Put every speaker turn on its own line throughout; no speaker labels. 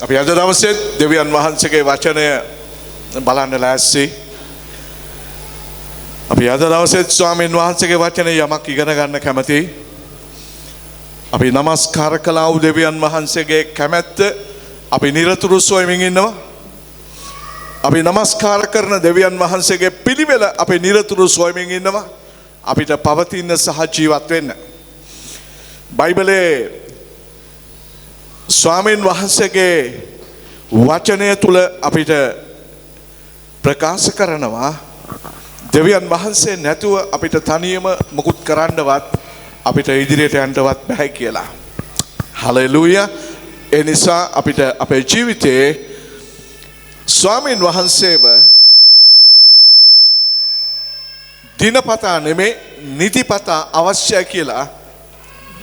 අපි අද දවසේ දෙවියන් වහන්සේගේ වචනය බලන්න ලෑස්ති. අපි අද දවසේ ස්වාමීන් වහන්සේගේ වචනය යමක් ඉගෙන ගන්න කැමතියි. අපි নমස්කාර කළා වූ දෙවියන් වහන්සේගේ කැමැත්ත අපි නිරතුරු සොයමින් ඉන්නවා. අපි নমස්කාර කරන දෙවියන් වහන්සේගේ පිළිවෙල අපි නිරතුරු සොයමින් ඉන්නවා. අපිට පවතින සහ ජීවත් වෙන්න. බයිබලයේ ස්වාමීන් වහන්සේගේ වචනය තුල අපිට ප්‍රකාශ කරනවා දෙවියන් වහන්සේ නැතුව අපිට තනියම මුකුත් කරන්නවත් අපිට ඉදිරියට යන්නවත් බෑ කියලා. හලෙලූයා. ඒ නිසා අපිට අපේ ජීවිතේ ස්වාමීන් වහන්සේව දිනපතා නෙමේ නිතිපතා අවශ්‍යයි කියලා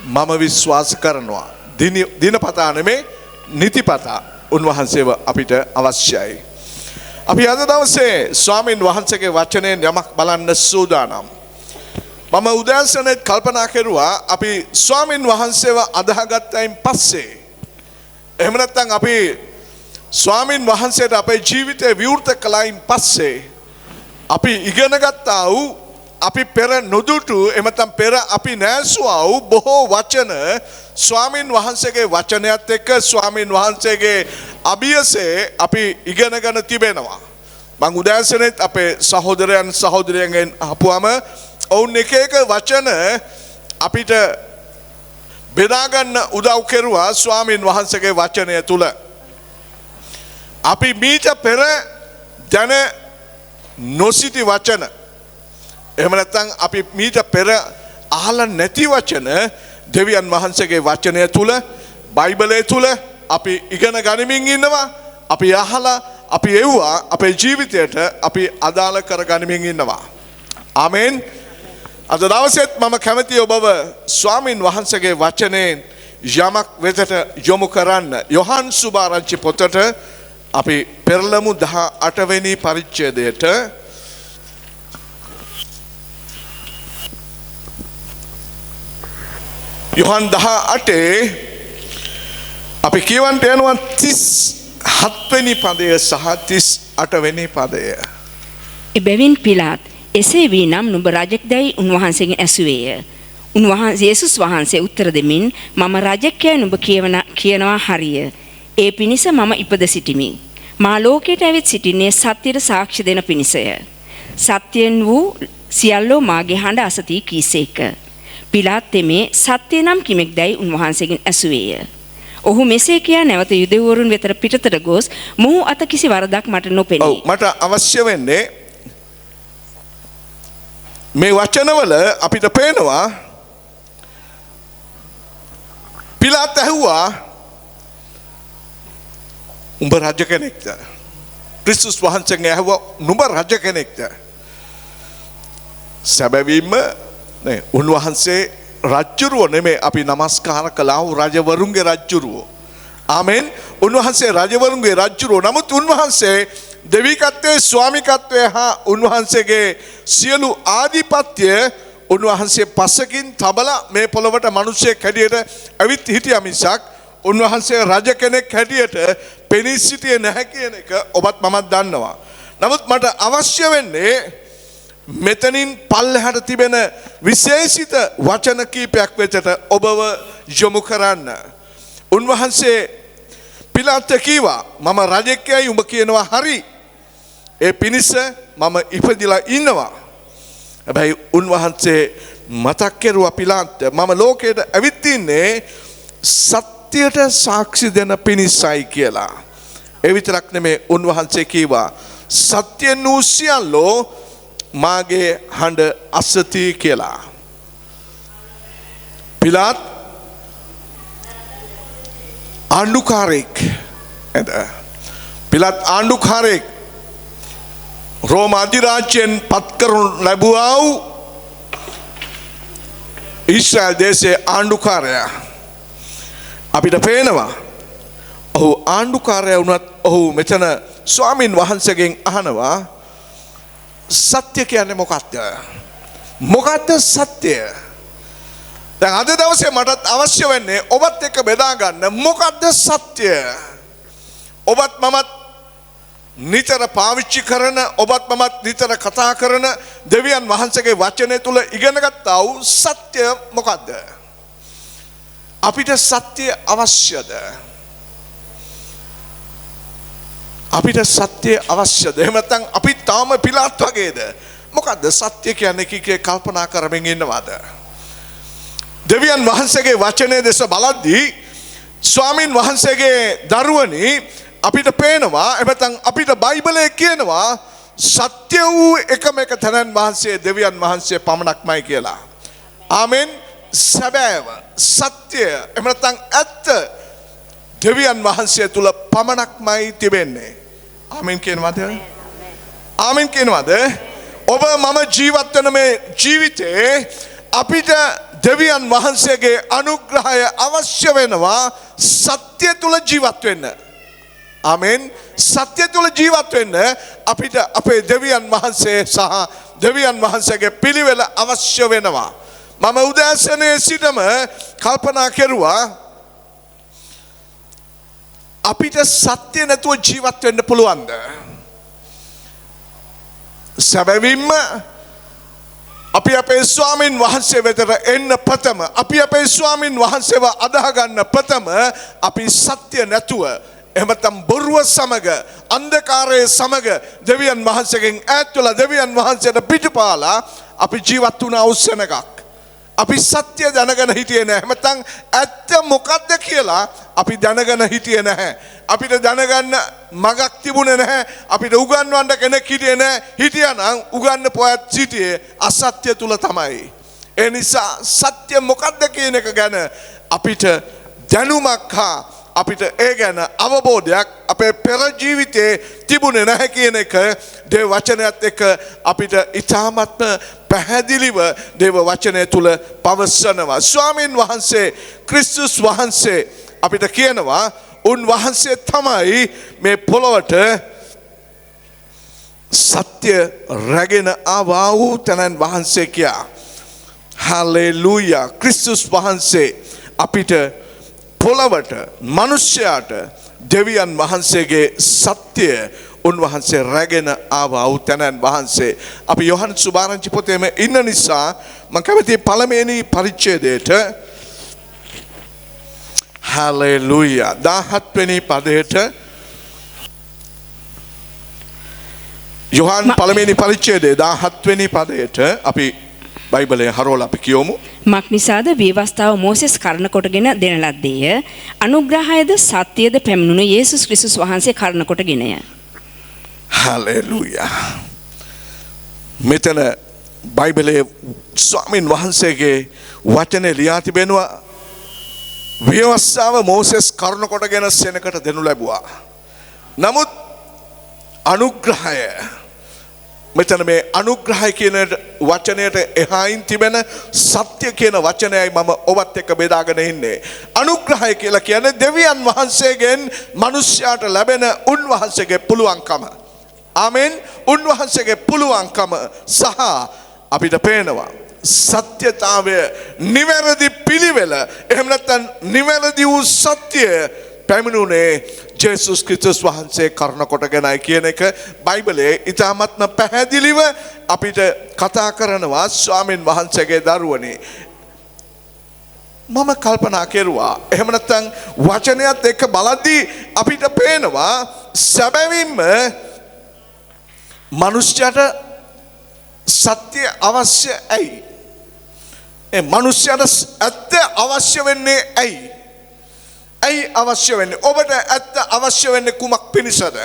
මම විශ්වාස කරනවා. දිනපතා නෙමේ නිතිපතා උන්වහන්සේව අපිට අවශ්‍යයි. අපි අද දවසේ ස්වාමීන් වහන්සේගේ වචනයෙන් යමක් බලන්න සූදානම්. මම උදෑසනේ කල්පනා කරුවා අපි ස්වාමීන් වහන්සේව අදහගත්තයින් පස්සේ එහෙම නැත්නම් අපි ස්වාමීන් වහන්සේට අපේ ජීවිතේ විවෘත කළයින් පස්සේ අපි ඉගෙන ගත්තා වූ අපි පෙර නොදුටු එමෙතන පෙර අපි නැසුවා වූ බොහෝ වචන ස්වාමීන් වහන්සේගේ වචනයත් එක්ක ස්වාමීන් වහන්සේගේ අභියසේ අපි ඉගෙනගෙන තිබෙනවා. මම උදෑසනෙත් අපේ සහෝදරයන් සහෝදරියන්ගෙන් අහපුවම ඔවුන් එක එක වචන අපිට බෙදා ගන්න උදව් කෙරුවා ස්වාමීන් වහන්සේගේ වචනය තුල. අපි මීට පෙර දැන නොසිටි වචන එහෙම නැත්නම් අපි මීට පෙර අහලා නැති වචන දෙවියන් වහන්සේගේ වචනය තුල බයිබලයේ තුල අපි ඉගෙන ගනිමින් ඉන්නවා. අපි අහලා අපි එව්වා අපේ ජීවිතයට අපි අදාළ කර ගනිමින් ඉන්නවා. ආමෙන්. අද දවසෙත් මම කැමතියි ඔබව ස්වාමින් වහන්සේගේ වචනයෙන් යමක් වෙතට යොමු කරන්න. යොහන් සුභාරංචි පොතට අපි පෙරළමු 18 වෙනි පරිච්ඡේදයට. යොහන් 18 අපි කියවන්ට යනවා 37 වෙනි පදය සහ 38 වෙනි පදය.
එබැවින් පිලාත් එසේ වී නම් නුඹ රජෙක්දැයි උන්වහන්සේගෙන් ඇසුවේය. උන්වහන්සේ යේසුස් වහන්සේ උත්තර දෙමින් මම රජෙක්යයි නුඹ කියනවා හරිය. ඒ පිණිස මම ඉපද සිටිමි. මා ලෝකයට ඇවිත් සිටින්නේ සත්‍යයට සාක්ෂි දෙන පිණිසය. සත්‍යයෙන් වූ සියල්ලෝ මාගේ හඬ අසති කීසේක. පිලාත් තෙමේ සත්‍ය නම් කිමෙක්දැයි උන්වහන්සේගෙන් ඇසුවේය. ඔහු මෙසේ කියා නැවත යුදෙව්වරුන් වෙතට පිටතට ගොස් මොහු අත කිසි වරදක් මට නොපෙනී.
ඔව් මට අවශ්‍ය වෙන්නේ මේ වචනවල අපිට පේනවා පිලාත් ඇහුවා උඹ රජ කෙනෙක්ද? ක්‍රිස්තුස් වහන්සේගෙන් ඇහුවා නුඹ රජ කෙනෙක්ද? සැබවින්ම නේ උන්වහන්සේ රජ්ජුරුව නෙමෙයි අපි নমස්කාර කළා වූ රජවරුන්ගේ රජ්ජුරුව. ආමෙන්. උන්වහන්සේ රජවරුන්ගේ රජ්ජුරුව. නමුත් උන්වහන්සේ දෙවිකත්වයේ ස්වාමිකත්වයේ හා උන්වහන්සේගේ සියලු ආධිපත්‍ය උන්වහන්සේ පසකින් තබලා මේ පොළොවට මිනිසෙක් හැටියට ඇවිත් හිටියා මිසක් උන්වහන්සේ රජ කෙනෙක් හැටියට පෙනී සිටියේ නැහැ කියන එක ඔබත් මමත් දන්නවා. නමුත් මට අවශ්‍ය වෙන්නේ මෙතනින් පල්ලෙහාට තිබෙන විශේෂිත වචන කීපයක් වෙතට ඔබව යොමු කරන්න. උන්වහන්සේ පිලාත් කීවා මම රජෙක්යයි උඹ කියනවා හරි. ඒ පිණිස මම ඉපදිලා ඉන්නවා. හැබැයි උන්වහන්සේ මතක් කෙරුවා පිලාත් මම ලෝකයට ඇවිත් ඉන්නේ සත්‍යයට සාක්ෂි දෙන පිණිසයි කියලා. ඒ විතරක් නෙමේ උන්වහන්සේ කීවා සත්‍ය වූ සියල්ලෝ මාගේ හඬ අසති කියලා. පිලාත් ආණ්ඩුකාරයෙක් නේද? පිලාත් ආණ්ඩුකාරයෙක් රෝම අධිරාජ්‍යයෙන් පත් කරනු ලැබුවා වූ ඊශ්‍රායල් දේශයේ ආණ්ඩුකාරයා. අපිට පේනවා ඔහු ආණ්ඩුකාරයා වුණත් ඔහු මෙතන ස්වාමින් වහන්සේගෙන් අහනවා සත්‍ය කියන්නේ මොකක්ද? මොකක්ද සත්‍ය? දැන් අද දවසේ මටත් අවශ්‍ය වෙන්නේ ඔබත් එක්ක බෙදා ගන්න මොකක්ද සත්‍ය? ඔබත් මමත් නිතර පාවිච්චි කරන ඔබත් මමත් නිතර කතා කරන දෙවියන් වහන්සේගේ වචනය තුල ඉගෙන ගත්තා වූ සත්‍ය මොකද්ද? අපිට සත්‍ය අවශ්‍යද? අපිට සත්‍ය අවශ්‍යද? එහෙම නැත්නම් අපි තාම පිලාත් වගේද? මොකද්ද සත්‍ය කියන්නේ කීකේ කල්පනා කරමින් ඉන්නවද? දෙවියන් වහන්සේගේ වචනය දෙස බලද්දී ස්වාමින් වහන්සේගේ දරුවනි අපිට පේනවා එබැවින් අපිට බයිබලයේ කියනවා සත්‍ය වූ එකම එක තැනන් වහන්සේ දෙවියන් වහන්සේ පමණක්මයි කියලා. ආමෙන්. සැබෑව සත්‍ය එහෙම නැත්නම් ඇත්ත දෙවියන් වහන්සේ තුල පමණක්මයි තිබෙන්නේ. ආමෙන් කියනවාද? ආමෙන් කියනවාද? ඔබ මම ජීවත් වෙන මේ ජීවිතේ අපිට දෙවියන් වහන්සේගේ අනුග්‍රහය අවශ්‍ය වෙනවා සත්‍ය තුල ජීවත් වෙන්න. ආමෙන්. සත්‍ය තුල ජීවත් වෙන්න අපිට අපේ දෙවියන් වහන්සේ සහ දෙවියන් වහන්සේගේ පිළිවෙල අවශ්‍ය වෙනවා. මම උදෑසනේ සිටම කල්පනා කෙරුවා අපිට සත්‍ය නැතුව ජීවත් වෙන්න පුළුවන්ද? සැබවින්ම අපි අපේ ස්වාමින් වහන්සේ වෙතට එන්න ප්‍රථම අපි අපේ ස්වාමින් වහන්සේව අදාහ ගන්න ප්‍රථම අපි සත්‍ය නැතුව එහෙම නැත්නම් බොරුව සමග අන්ධකාරයේ සමග දෙවියන් වහන්සේගෙන් ඈත් වෙලා දෙවියන් වහන්සේට පිටුපාලා අපි ජීවත් වුණ අවසනකක් අපි සත්‍ය දැනගෙන හිටියේ නැහැ. නැත්නම් ඇත්ත මොකද්ද කියලා අපි දැනගෙන හිටියේ නැහැ. අපිට දැනගන්න මගක් තිබුණේ නැහැ. අපිට උගන්වන්න කෙනෙක් හිටියේ නැහැ. හිටියානම් උගන්න පොයත් සිටියේ අසත්‍ය තුල තමයි. ඒ නිසා සත්‍ය මොකද්ද කියන එක ගැන අපිට දැනුමක් හා අපිට ඒ ගැන අවබෝධයක් අපේ පෙර ජීවිතේ තිබුණේ නැහැ කියන එක දේව වචනයත් එක්ක අපිට ඉතාමත්ම පැහැදිලිව දේව වචනය තුල පවසනවා. ස්වාමින් වහන්සේ ක්‍රිස්තුස් වහන්සේ අපිට කියනවා උන්වහන්සේ තමයි මේ පොළොවට සත්‍ය රැගෙන ආවා වූ තනන් වහන්සේ කියා. හලෙලූයා. ක්‍රිස්තුස් වහන්සේ අපිට පොළවට මනුෂ්‍යයාට දෙවියන් වහන්සේගේ සත්‍ය උන්වහන්සේ රැගෙන ආවා වූ තැනන් වහන්සේ. අපි යොහන් සුභාරංචි පොතේම ඉන්න නිසා මම කැමති පළමුවෙනි පරිච්ඡේදයට හලෙලූයා 17 වෙනි පදයට යොහන් පළමුවෙනි පරිච්ඡේදයේ 17 වෙනි පදයට අපි බයිබලයේ හරවලා අපි කියමු.
මක්නිසාද විවස්ථාව මෝසෙස් කරන කොටගෙන දෙන ලද්දේය. අනුග්‍රහයද සත්‍යයද පැමිණුණු යේසුස් ක්‍රිස්තුස් වහන්සේ කරන කොටගෙනය.
හලෙලූයා. මෙතන බයිබලයේ ස්වාමින් වහන්සේගේ වචනේ ලියා තිබෙනවා විවස්ථාව මෝසෙස් කරන කොටගෙන සෙනකට දෙනු ලැබුවා. නමුත් අනුග්‍රහය මෙතන මේ අනුග්‍රහය කියන වචනයට එහායින් තිබෙන සත්‍ය කියන වචනයයි මම ඔබත් එක්ක බෙදාගෙන ඉන්නේ. අනුග්‍රහය කියලා කියන්නේ දෙවියන් වහන්සේගෙන් මිනිස්යාට ලැබෙන උන්වහන්සේගේ පුළුවන්කම. ආමෙන්. උන්වහන්සේගේ පුළුවන්කම සහ අපිට පේනවා සත්‍යතාවය නිවැරදි පිළිවෙල එහෙම නැත්නම් නිවැරදි වූ සත්‍ය පැමිණුනේ ජේසුස් ක්‍රිස්තුස් වහන්සේ කරන කොටගෙනයි කියන එක බයිබලයේ ඉතාමත්ම පැහැදිලිව අපිට කතා කරනවා ස්වාමින් වහන්සේගේ දරුවනි. මම කල්පනා කෙරුවා එහෙම නැත්නම් වචනයත් එක්ක බලද්දී අපිට පේනවා සැබවින්ම මනුෂ්‍යයට සත්‍ය අවශ්‍ය ඇයි? ඒ මනුෂ්‍යයට ඇත්ත අවශ්‍ය වෙන්නේ ඇයි? ඇයි අවශ්‍ය වෙන්නේ? ඔබට ඇත්ත අවශ්‍ය වෙන්නේ කුමක් පිණිසද?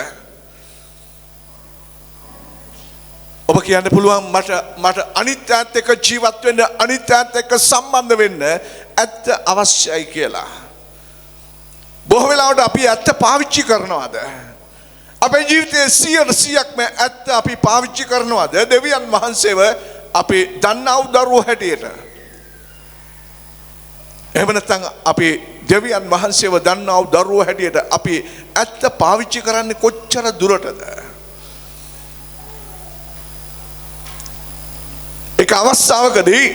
ඔබ කියන්න පුළුවන් මට අනිත්‍යත් එක්ක ජීවත් වෙන්න අනිත්‍යත් එක්ක සම්බන්ධ වෙන්න ඇත්ත අවශ්‍යයි කියලා. බොහෝ වෙලාවට අපි ඇත්ත පාවිච්චි කරනවාද? අපේ ජීවිතයේ 100%ක්ම ඇත්ත අපි පාවිච්චි කරනවාද? දෙවියන් වහන්සේව අපි දන්නා වූ දරුවෝ හැටියට. එහෙම නැත්නම් අපි දෙවියන් වහන්සේව දන්නා වූ දරුවෝ හැටියට අපි ඇත්ත පාවිච්චි කරන්නේ කොච්චර දුරටද? එක අවස්ථාවකදී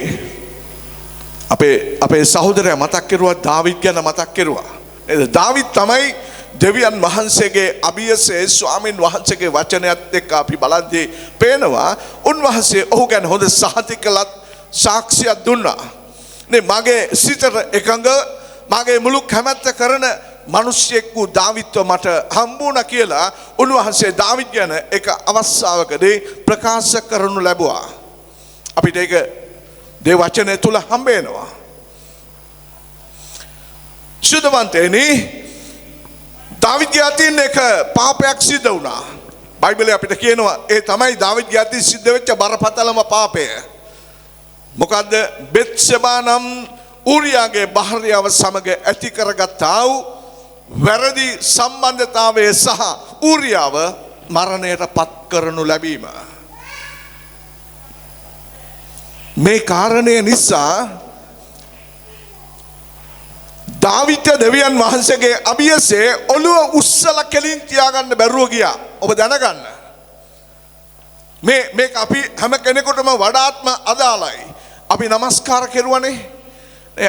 අපේ සහෝදරයා මතක් කරුවා දාවිද් ගැන මතක් කරුවා. නේද? දාවිද් තමයි දෙවියන් වහන්සේගේ අභියසේ ස්වාමින් වහන්සේගේ වචනයත් එක්ක අපි බලද්දී පේනවා උන්වහන්සේ ඔහු ගැන හොඳ සහතිකලත් සාක්ෂියක් දුන්නා. නේ මගේ සිතට එකඟ මගේ මුළු කැමැත්ත කරන මිනිසෙක් වූ දාවිත්ව මට හම්බුණා කියලා උන්වහන්සේ දාවිත් ගැන එක අවස්ථාවකදී ප්‍රකාශ කරනු ලැබුවා. අපිට ඒක දේ වචනය තුල හම්බ වෙනවා. සුදවන්තේනි දාවිත්ගේ අතින් එක පාපයක් සිද්ධ වුණා. බයිබලයේ අපිට කියනවා ඒ තමයි දාවිත්ගේ අතින් සිද්ධ වෙච්ච බරපතලම පාපය. මොකද්ද? බෙත්ෂෙබා නම් ඌරියාගේ භාර්යාව සමග ඇති කරගත්තා වූ වැරදි සම්බන්ධතාවය සහ ඌරියාව මරණයට පත් කරනු ලැබීම. මේ කාරණය නිසා දාවිත් දෙවියන් වහන්සේගේ අභියසේ ඔළුව උස්සලා කෙලින් තියාගන්න බැරුව ගියා. ඔබ දැනගන්න. මේක අපි හැම කෙනෙකුටම වඩාත්ම අදාළයි. අපි নমස්කාර කෙරුවනේ.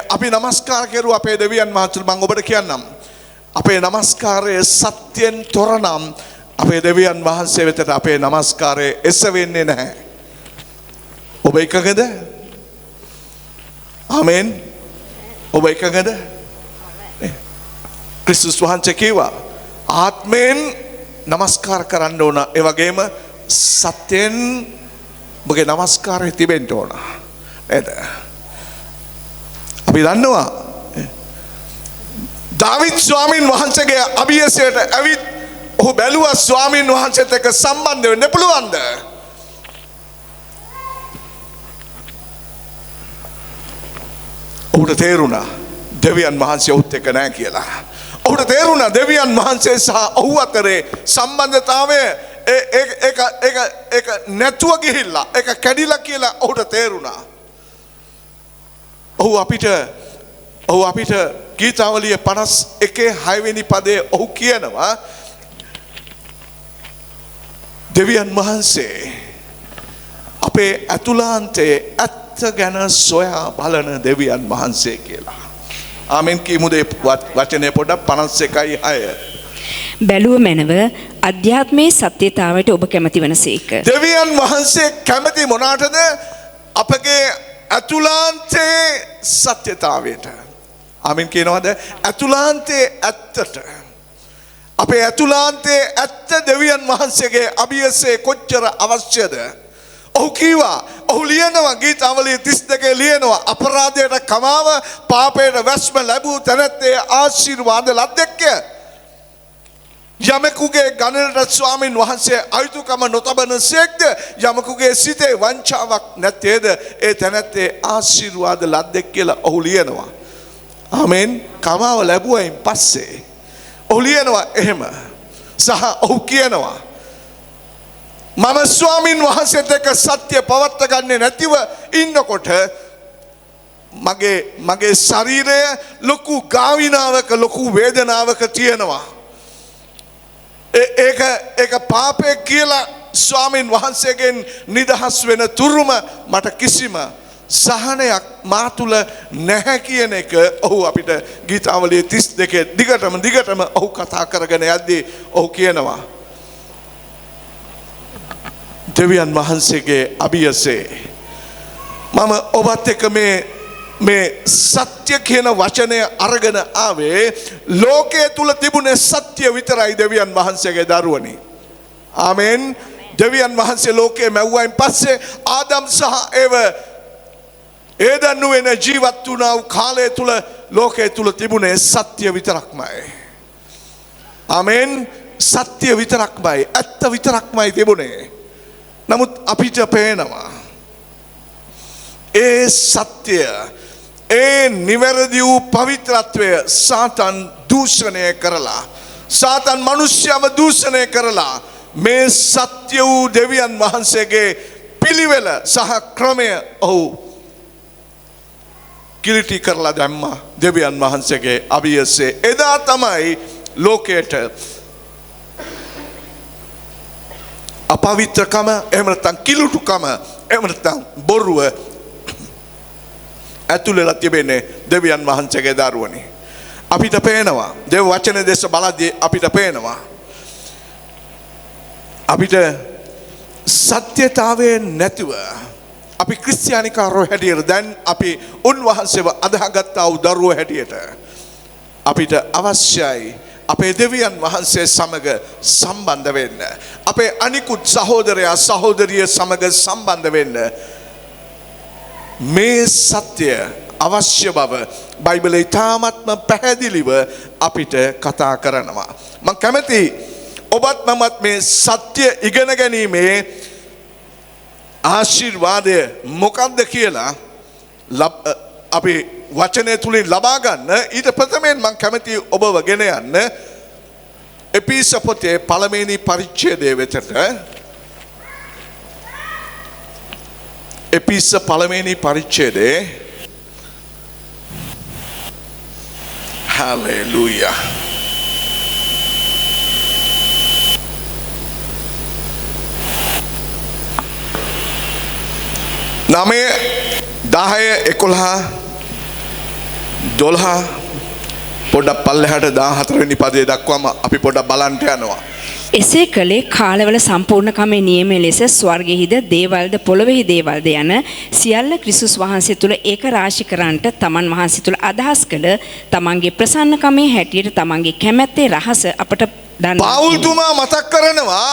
අපි নমස්කාර කෙරුවා අපේ දෙවියන් වහන්සේට. මම ඔබට කියන්නම්. අපේ নমස්කාරයේ සත්‍යෙන් තොර නම් අපේ දෙවියන් වහන්සේ වෙතට අපේ নমස්කාරය එසවෙන්නේ නැහැ. ඔබ එකගද? ආමෙන්. ඔබ එකගද? ක්‍රිස්තුස් වහන්සේ කිව්වා ආත්මයෙන් নমස්කාර කරන්න ඕන. ඒ වගේම සත්‍යෙන් ඔබගේ নমස්කාරය තිබෙන්න ඕන. නේද? අපි දන්නවා දාවිත් ස්වාමීන් වහන්සේගේ අභියසයට ඇවිත් ඔහු බැලුවා ස්වාමීන් වහන්සේත් එක්ක සම්බන්ධ වෙන්න පුළුවන්ද? ඔහුට තේරුණා දෙවියන් වහන්සේ ඔහුත් එක්ක නැහැ කියලා. ඔහුට තේරුණා දෙවියන් වහන්සේ සහ ඔහු අතරේ සම්බන්ධතාවය ඒක නැතුව ගිහිල්ලා ඒක කැඩිලා කියලා ඔහුට තේරුණා. ඔහු අපිට ගීතාවලිය 51 6 වෙනි පදයේ ඔහු කියනවා දෙවියන් වහන්සේ අපේ අතුලාන්තයේ ඇත්ත ගැන සොයා බලන දෙවියන් වහන්සේ කියලා. ආමෙන් කියමුද වචනේ පොඩක් 51යි 6.
බැලුව මැනව අධ්‍යාත්මයේ සත්‍යතාවයට ඔබ කැමති වනසේක.
දෙවියන් වහන්සේ කැමති මොනකටද? අපගේ අතුලාන්තයේ සත්‍යතාවයට. ආමෙන් කියනවාද? අතුලාන්තයේ ඇත්තට. අපේ අතුලාන්තයේ ඇත්ත දෙවියන් වහන්සේගේ අභියසේ කොච්චර අවශ්‍යද? ඔහු කීවා ඔහු ලියනවා ගීතාවලිය 32 ලියනවා අපරාධයට කමාව පාපයට වැස්ම ලැබූ තැනැත්තේ ආශිර්වාද ලද්දෙක්ය. යමෙකුගේ ගණනට ස්වාමින් වහන්සේ අයුතුකම නොතබන සේක්ද යමෙකුගේ සිතේ වංචාවක් නැත්තේද ඒ තැනැත්තේ ආශිර්වාද ලද්දෙක් කියලා ඔහු ලියනවා. ආමෙන්. කමාව ලැබුවයින් පස්සේ ඔහු ලියනවා එහෙම. සහ ඔහු කියනවා මම ස්වාමින් වහන්සේත් එක්ක සත්‍ය පවත්ත ගන්නේ නැතිව ඉන්නකොට මගේ ශරීරය ලොකු ගාවිනාවක ලොකු වේදනාවක තියෙනවා. ඒක පාපය කියලා ස්වාමින් වහන්සේගෙන් නිදහස් වෙන තුරුම මට කිසිම සහනයක් මා තුල නැහැ කියන එක ඔහු අපිට ගීතාවලිය 32 දිගටම ඔහු කතා කරගෙන යද්දී ඔහු කියනවා දෙවියන් වහන්සේගේ අභියසේ මම ඔබත් එක්ක මේ සත්‍ය කියන වචනය අරගෙන ආවේ ලෝකයේ තුල තිබුණේ සත්‍ය විතරයි දෙවියන් වහන්සේගේ දරුවනි. ආමෙන්. දෙවියන් වහන්සේ ලෝකේ මැව්වයින් පස්සේ ආදම් සහ ඒව ඒදන් වෙන ජීවත් වුණා වූ කාලය තුල ලෝකයේ තුල තිබුණේ සත්‍ය විතරක්මයි. ආමෙන්. සත්‍ය විතරක්මයි ඇත්ත විතරක්මයි තිබුණේ. නමුත් අපිට පේනවා ඒ සත්‍ය ඒ නිවැරදි වූ පවිත්‍රත්වය සාතන් දූෂණය කරලා සාතන් මිනිස්යව දූෂණය කරලා මේ සත්‍ය වූ දෙවියන් වහන්සේගේ පිළිවෙල සහ ක්‍රමය ඔහු කිලිටි කරලා දැම්මා දෙවියන් වහන්සේගේ අභියසේ. එදා තමයි ලෝකයට අපවිත්‍රකම එහෙම නැත්නම් කිලුටුකම එහෙම නැත්නම් බොරුව ඇතුළේලා තිබෙන්නේ දෙවියන් වහන්සේගේ දරුවනේ. අපිට පේනවා දේව වචනේ දේශ බලද්දී අපිට පේනවා අපිට සත්‍යතාවයේ නැතුව අපි ක්‍රිස්තියානිකාරෝ හැටියට දැන් අපි උන්වහන්සේව අදහාගත්තා වූ දරුවෝ හැටියට අපිට අවශ්‍යයි අපේ දෙවියන් වහන්සේ සමග සම්බන්ධ වෙන්න. අපේ අනිකුත් සහෝදරයා සහෝදරිය සමග සම්බන්ධ වෙන්න. මේ සත්‍ය අවශ්‍ය බව බයිබලයේ තාමත්ම පැහැදිලිව අපිට කතා කරනවා. මම කැමති ඔබත් මමත් මේ සත්‍ය ඉගෙන ගැනීමේ ආශිර්වාදය මොකක්ද කියලා අපි වචනය තුලින් ලබා ගන්න. ඊට ප්‍රථමයෙන් මම කැමති ඔබව ගෙන යන්න එපිස පොතේ පළවෙනි පරිච්ඡේදය වෙතට. එපිස පළවෙනි පරිච්ඡේදයේ හලෙලූයා. නමය 10 11 12 පොඩ්ඩක් පල්ලෙහාට 14 වෙනි පදයේ දක්වාම අපි පොඩ්ඩක් බලන්න යනවා.
එසේ කළේ කාලවල සම්පූර්ණකමේ නියමයේ ලෙස ස්වර්ගෙහිද දේවල්ද පොළොවේහි දේවල්ද යන සියල්ල ක්‍රිස්තුස් වහන්සේ තුල ඒක රාශි කරන්නට තමන් වහන්සේ තුල අදහස් කළ තමන්ගේ ප්‍රසන්නකමේ හැටියට තමන්ගේ කැමැත්තේ රහස අපට දන්වා
පෞල්තුමා මතක් කරනවා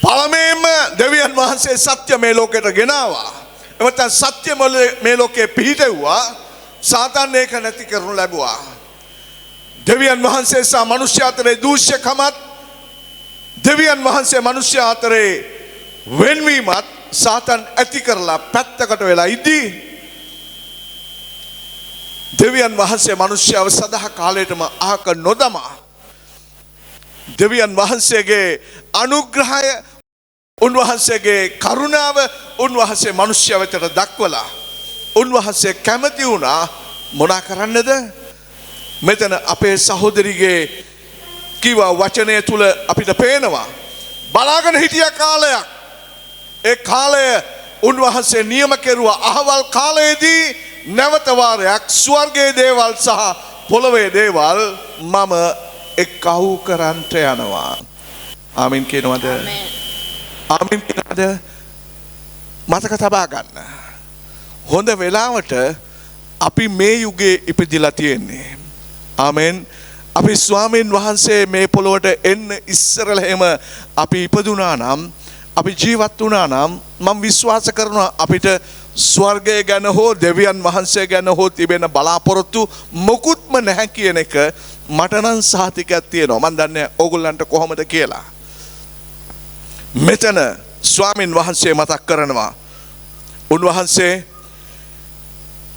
පළමුවෙන්ම දෙවියන් වහන්සේ සත්‍ය මේ ලෝකයට ගෙනාවා. එමෙතන සත්‍ය මේ ලෝකේ පිහිටුවා. සාතන් ඒක නැති කරනු ලැබුවා. දෙවියන් වහන්සේ සහ මිනිස්යා අතරේ දූෂ්‍යකමත් දෙවියන් වහන්සේ මිනිස්යා අතරේ වෙන්වීමත් සාතන් ඇති කරලා පැත්තකට වෙලා ඉදී දෙවියන් වහන්සේ මිනිස්යාව සදා කාලයටම අහක නොදමා දෙවියන් වහන්සේගේ අනුග්‍රහය උන්වහන්සේගේ කරුණාව උන්වහන්සේ මිනිස්යා වෙතට දක්වලා උන්වහන්සේ කැමති වුණා මොනා කරන්නද මෙතන අපේ සහෝදරිගේ කිව වචනය තුල අපිට පේනවා බලාගෙන හිටිය කාලයක් ඒ කාලය උන්වහන්සේ නියම කෙරුවා අහවල් කාලයේදී නැවත වාරයක් ස්වර්ගයේ දේවල් සහ පොළොවේ දේවල් මම එක්කහු කරන්ට යනවා. ආමීන් කියනවද? ආමීන් කියනවද? මතක තබා ගන්න. හොඳ වෙලාවට අපි මේ යුගයේ ඉපදිලා තියෙන්නේ. ආමෙන්. අපි ස්වාමීන් වහන්සේ මේ පොළොවට එන්න ඉස්සරලා එහෙම අපි ඉපදුනා නම් අපි ජීවත් වුණා නම් මම විශ්වාස කරනවා අපිට ස්වර්ගය ගැන හෝ දෙවියන් වහන්සේ ගැන හෝ තිබෙන බලාපොරොත්තු මොකුත්ම නැහැ කියන එක මට නම් සහතිකයක් තියෙනවා. මම දන්නේ ඕගොල්ලන්ට කොහොමද කියලා. මෙතන ස්වාමීන් වහන්සේ මතක් කරනවා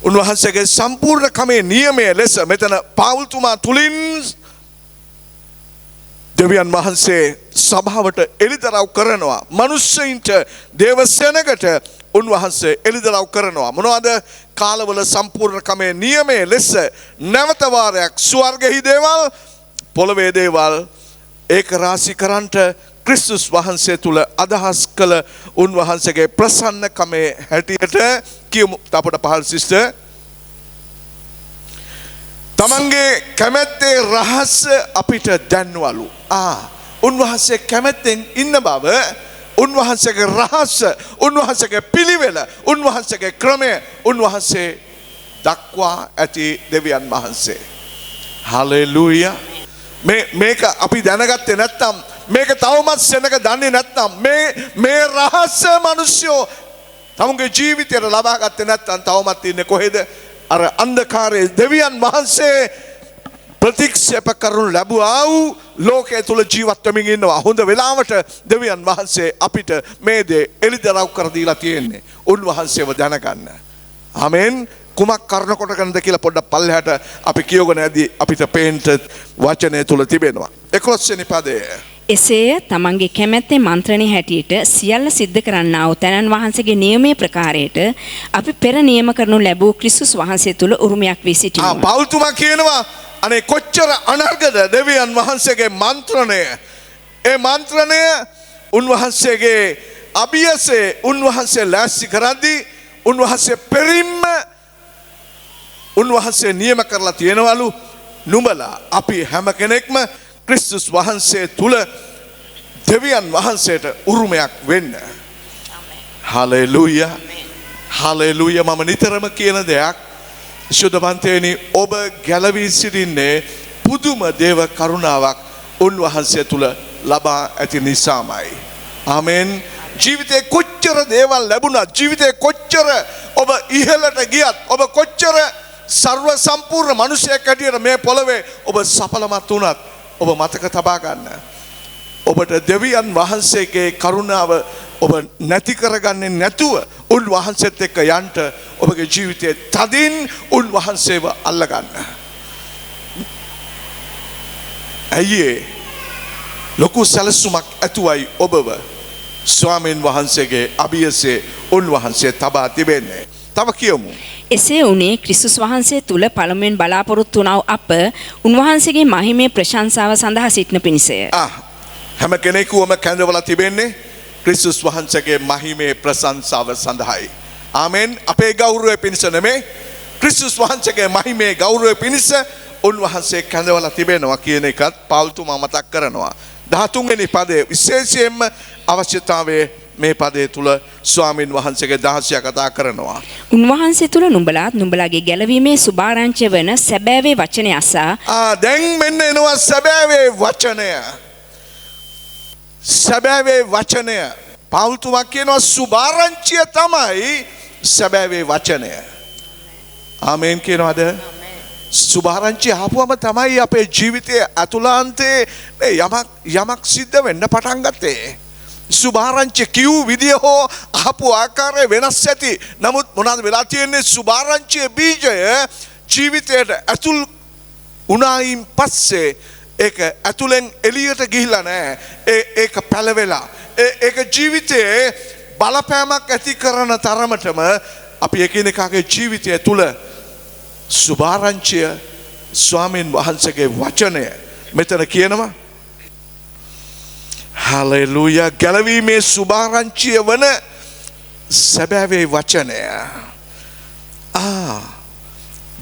උන්වහන්සේගේ සම්පූර්ණ කමේ නියමය ලෙස මෙතන පෞල්තුමා තුලින් දෙවියන් වහන්සේ සභාවට එළිදරව් කරනවා. මිනිස්සුන්ට දේව සෙනගට උන්වහන්සේ එළිදරව් කරනවා. මොනවද? කාලවල සම්පූර්ණ කමේ නියමය ලෙස නැවත වාරයක් ස්වර්ගෙහි දේවල් පොළොවේ දේවල් ඒක රාශි කරන්ට ක්‍රිස්තුස් වහන්සේ තුල අදහස් කළ උන්වහන්සේගේ ප්‍රසන්න කමේ හැටියට කියමු. අපට පහළ සිස්ටර් තමන්ගේ කැමැත්තේ රහස අපිට දැන්වලු. උන්වහන්සේ කැමැත්තෙන් ඉන්න බව උන්වහන්සේගේ රහස උන්වහන්සේගේ පිළිවෙල උන්වහන්සේගේ ක්‍රමය උන්වහන්සේ දක්වා ඇති දෙවියන් වහන්සේ. හලෙලූයා. මේක අපි දැනගත්තේ නැත්නම් මේක තවමත් සෙනග දන්නේ නැත්නම් මේ රහස මිනිස්සු තමුන්ගේ ජීවිතයට ලබා ගත්තේ නැත්නම් තවමත් ඉන්නේ කොහෙද? අර අන්ධකාරයේ දෙවියන් වහන්සේ ප්‍රතික්ෂේප කරනු ලැබුවා වූ ලෝකයේ තුල ජීවත් වෙමින් ඉන්නවා. හොඳ වෙලාවට දෙවියන් වහන්සේ අපිට මේ දේ එළිදරව් කර දීලා තියෙන්නේ. උන්වහන්සේව දැනගන්න. ආමෙන්. කුමක් කරන කොටකනද කියලා පොඩ්ඩක් පල්ලෙහාට අපි කියවගෙන ඇදී අපිට පේන්න වචනය තුල තිබෙනවා. 11 වෙනි පදයේ
එසේය තමන්ගේ කැමැත්තේ මන්ත්‍රණය හැටියට සියල්ල සිද්ධ කරන්නා වූ තැනන් වහන්සේගේ නියමයේ ප්‍රකාරයට අපි පෙර නියම කරනු ලැබූ ක්‍රිස්තුස් වහන්සේ තුල උරුමයක් වී සිටිනවා.
පෞල්තුමා කියනවා අනේ කොච්චර අනර්ගද දෙවියන් වහන්සේගේ මන්ත්‍රණය. ඒ මන්ත්‍රණය උන්වහන්සේගේ අභියසේ උන්වහන්සේ ලෑස්ති කරද්දී උන්වහන්සේ පෙරින්ම උන්වහන්සේ නියම කරලා තියෙනවලු නුඹලා අපි හැම කෙනෙක්ම ක්‍රිස්තුස් වහන්සේ තුල දෙවියන් වහන්සේට උරුමයක් වෙන්න. හලෙලූයා. හලෙලූයා. මම නිතරම කියන දෙයක් ශුද්ධවන්තයනි, ඔබ ගැලවී සිටින්නේ පුදුම දේව කරුණාවක් උන්වහන්සේ තුල ලබා ඇති නිසාමයි. ආමෙන්. ජීවිතේ කොච්චර දේවල් ලැබුණත්, ජීවිතේ කොච්චර ඔබ ඉහළට ගියත්, ඔබ කොච්චර සර්ව සම්පූර්ණ මිනිසෙක් හැටියට මේ පොළවේ ඔබ සඵලමත් වුණත්, ඔබ මතක තබා ගන්න. ඔබට දෙවියන් වහන්සේගේ කරුණාව ඔබ නැති කරගන්නේ නැතුව උන්වහන්සේත් එක්ක යන්න ඔබගේ ජීවිතයේ තදින් උන්වහන්සේව අල්ලගන්න. ඇයි ලොකු සැලසුමක් ඇතුවයි ඔබව ස්වාමීන් වහන්සේගේ අභියසේ උන්වහන්සේ තබා තිබෙන්නේ. තව කියමු.
එසේ වුණේ ක්‍රිස්තුස් වහන්සේ තුල පළමුවෙන් බලාපොරොත්තු වුණා අප උන්වහන්සේගේ මහිමේ ප්‍රශංසාව සඳහා සිටින පිණිසය.
හැම කෙනෙකුවම කැඳවලා තිබෙන්නේ ක්‍රිස්තුස් වහන්සේගේ මහිමේ ප්‍රශංසාව සඳහායි. ආමෙන්. අපේ ගෞරවය පිණිස නෙමෙයි, ක්‍රිස්තුස් වහන්සේගේ මහිමේ ගෞරවය පිණිස උන්වහන්සේ කැඳවලා තිබෙනවා කියන එකත් පෞල්තුමා මතක් කරනවා. 13 වෙනි පදයේ විශේෂයෙන්ම අවශ්‍යතාවයේ මේ පදයේ තුල ස්වාමින් වහන්සේගේ දහසය කතා කරනවා.
උන්වහන්සේ තුල නුඹලාත් නුඹලාගේ ගැලවීමේ සුභාරංචිය වන සැබෑවේ වචනය අසා.
දැන් මෙන්න එනවා සැබෑවේ වචනය. සැබෑවේ වචනය. පෞල්තුමා කියනවා සුභාරංචිය තමයි සැබෑවේ වචනය. ආමෙන් කියනවාද? සුභාරංචිය ආපුවම තමයි අපේ ජීවිතයේ අතුලාන්තයේ යමක් සිද්ධ වෙන්න පටන් ගත්තේ. සුභාරංචිය කිව් විදිය හෝ ආපු ආකාරය වෙනස් ඇති. නමුත් මොනවද වෙලා තියෙන්නේ? සුභාරංචියේ බීජය ජීවිතයට ඇතුල් උනායින් පස්සේ ඒක ඇතුලෙන් එළියට ගිහිල්ලා නැහැ. ඒක පැලවෙලා. ඒක ජීවිතයේ බලපෑමක් ඇති කරන තරමටම අපි එකිනෙකාගේ ජීවිතය තුල සුභාරංචිය ස්වාමීන් වහන්සේගේ වචනය මෙතන කියනවා. හලෙලූයා. ගැලවීමේ සුභාරංචිය වන සැබෑවේ වචනය.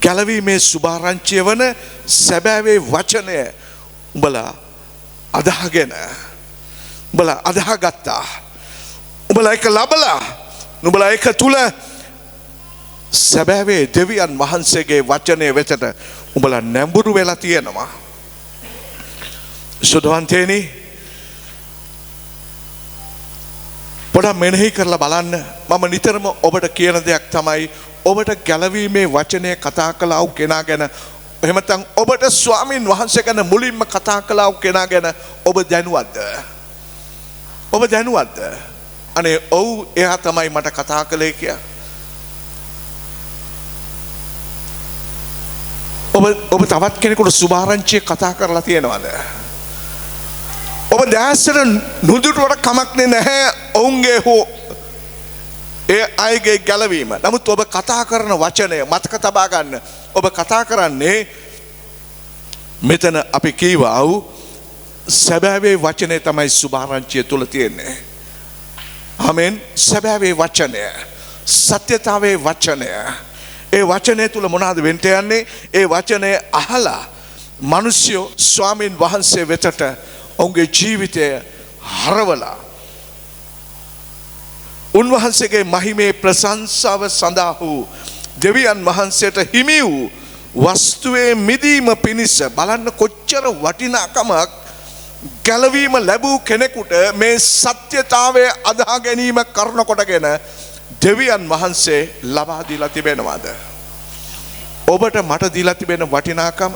ගැලවීමේ සුභාරංචිය වන සැබෑවේ වචනය උඹලා අදහගෙන, උඹලා අදහගත්තා, උඹලා ඒක ලබලා, උඹලා ඒක තුල සැබෑවේ දෙවියන් වහන්සේගේ වචනය වෙතට උඹලා නැඹුරු වෙලා තියෙනවා. සුදවන්තේනි, පොඩක් මෙනෙහි කරලා බලන්න. මම නිතරම ඔබට කියන දෙයක් තමයි, ඔබට ගැලවීමේ වචනය කතා කළා වූ කෙනා ගැන, එහෙම නැත්නම් ඔබට ස්වාමින් වහන්සේ ගැන මුලින්ම කතා කළා වූ කෙනා ගැන ඔබ දැනුවත්ද? ඔබ දැනුවත්ද? අනේ ඔව්, එයා තමයි මට කතා කළේ කියලා. ඔබ තවත් කෙනෙකුට සුභාරංචිය කතා කරලා තියෙනවද? ඔබ දැසට නුදුටුවට කමක් නැහැ ඔවුන්ගේ හෝ ඒ අයගේ ගැලවීම. නමුත් ඔබ කතා කරන වචනය මතක තබා ගන්න. ඔබ කතා කරන්නේ මෙතන අපි කීවා වූ සැබෑවේ වචනය තමයි සුභාරංචිය තුල තියෙන්නේ. ආමෙන්. සැබෑවේ වචනය, සත්‍යතාවේ වචනය. ඒ වචනය තුල මොනවද වෙන්න යන්නේ? ඒ වචනය අහලා මිනිස්සු ස්වාමීන් වහන්සේ වෙතට ඔවුන්ගේ ජීවිතය හරවලා උන්වහන්සේගේ මහිමේ ප්‍රශංසාව සඳහා වූ දෙවියන් වහන්සේට හිමි වූ වස්තුවේ මිදීම පිණිස බලන්න කොච්චර වටිනාකමක් ගැලවීම ලැබූ කෙනෙකුට මේ සත්‍යතාවය අදහා ගැනීම කරන කොටගෙන දෙවියන් වහන්සේ ලබා දීලා තිබෙනවාද? ඔබට මට දීලා තිබෙන වටිනාකම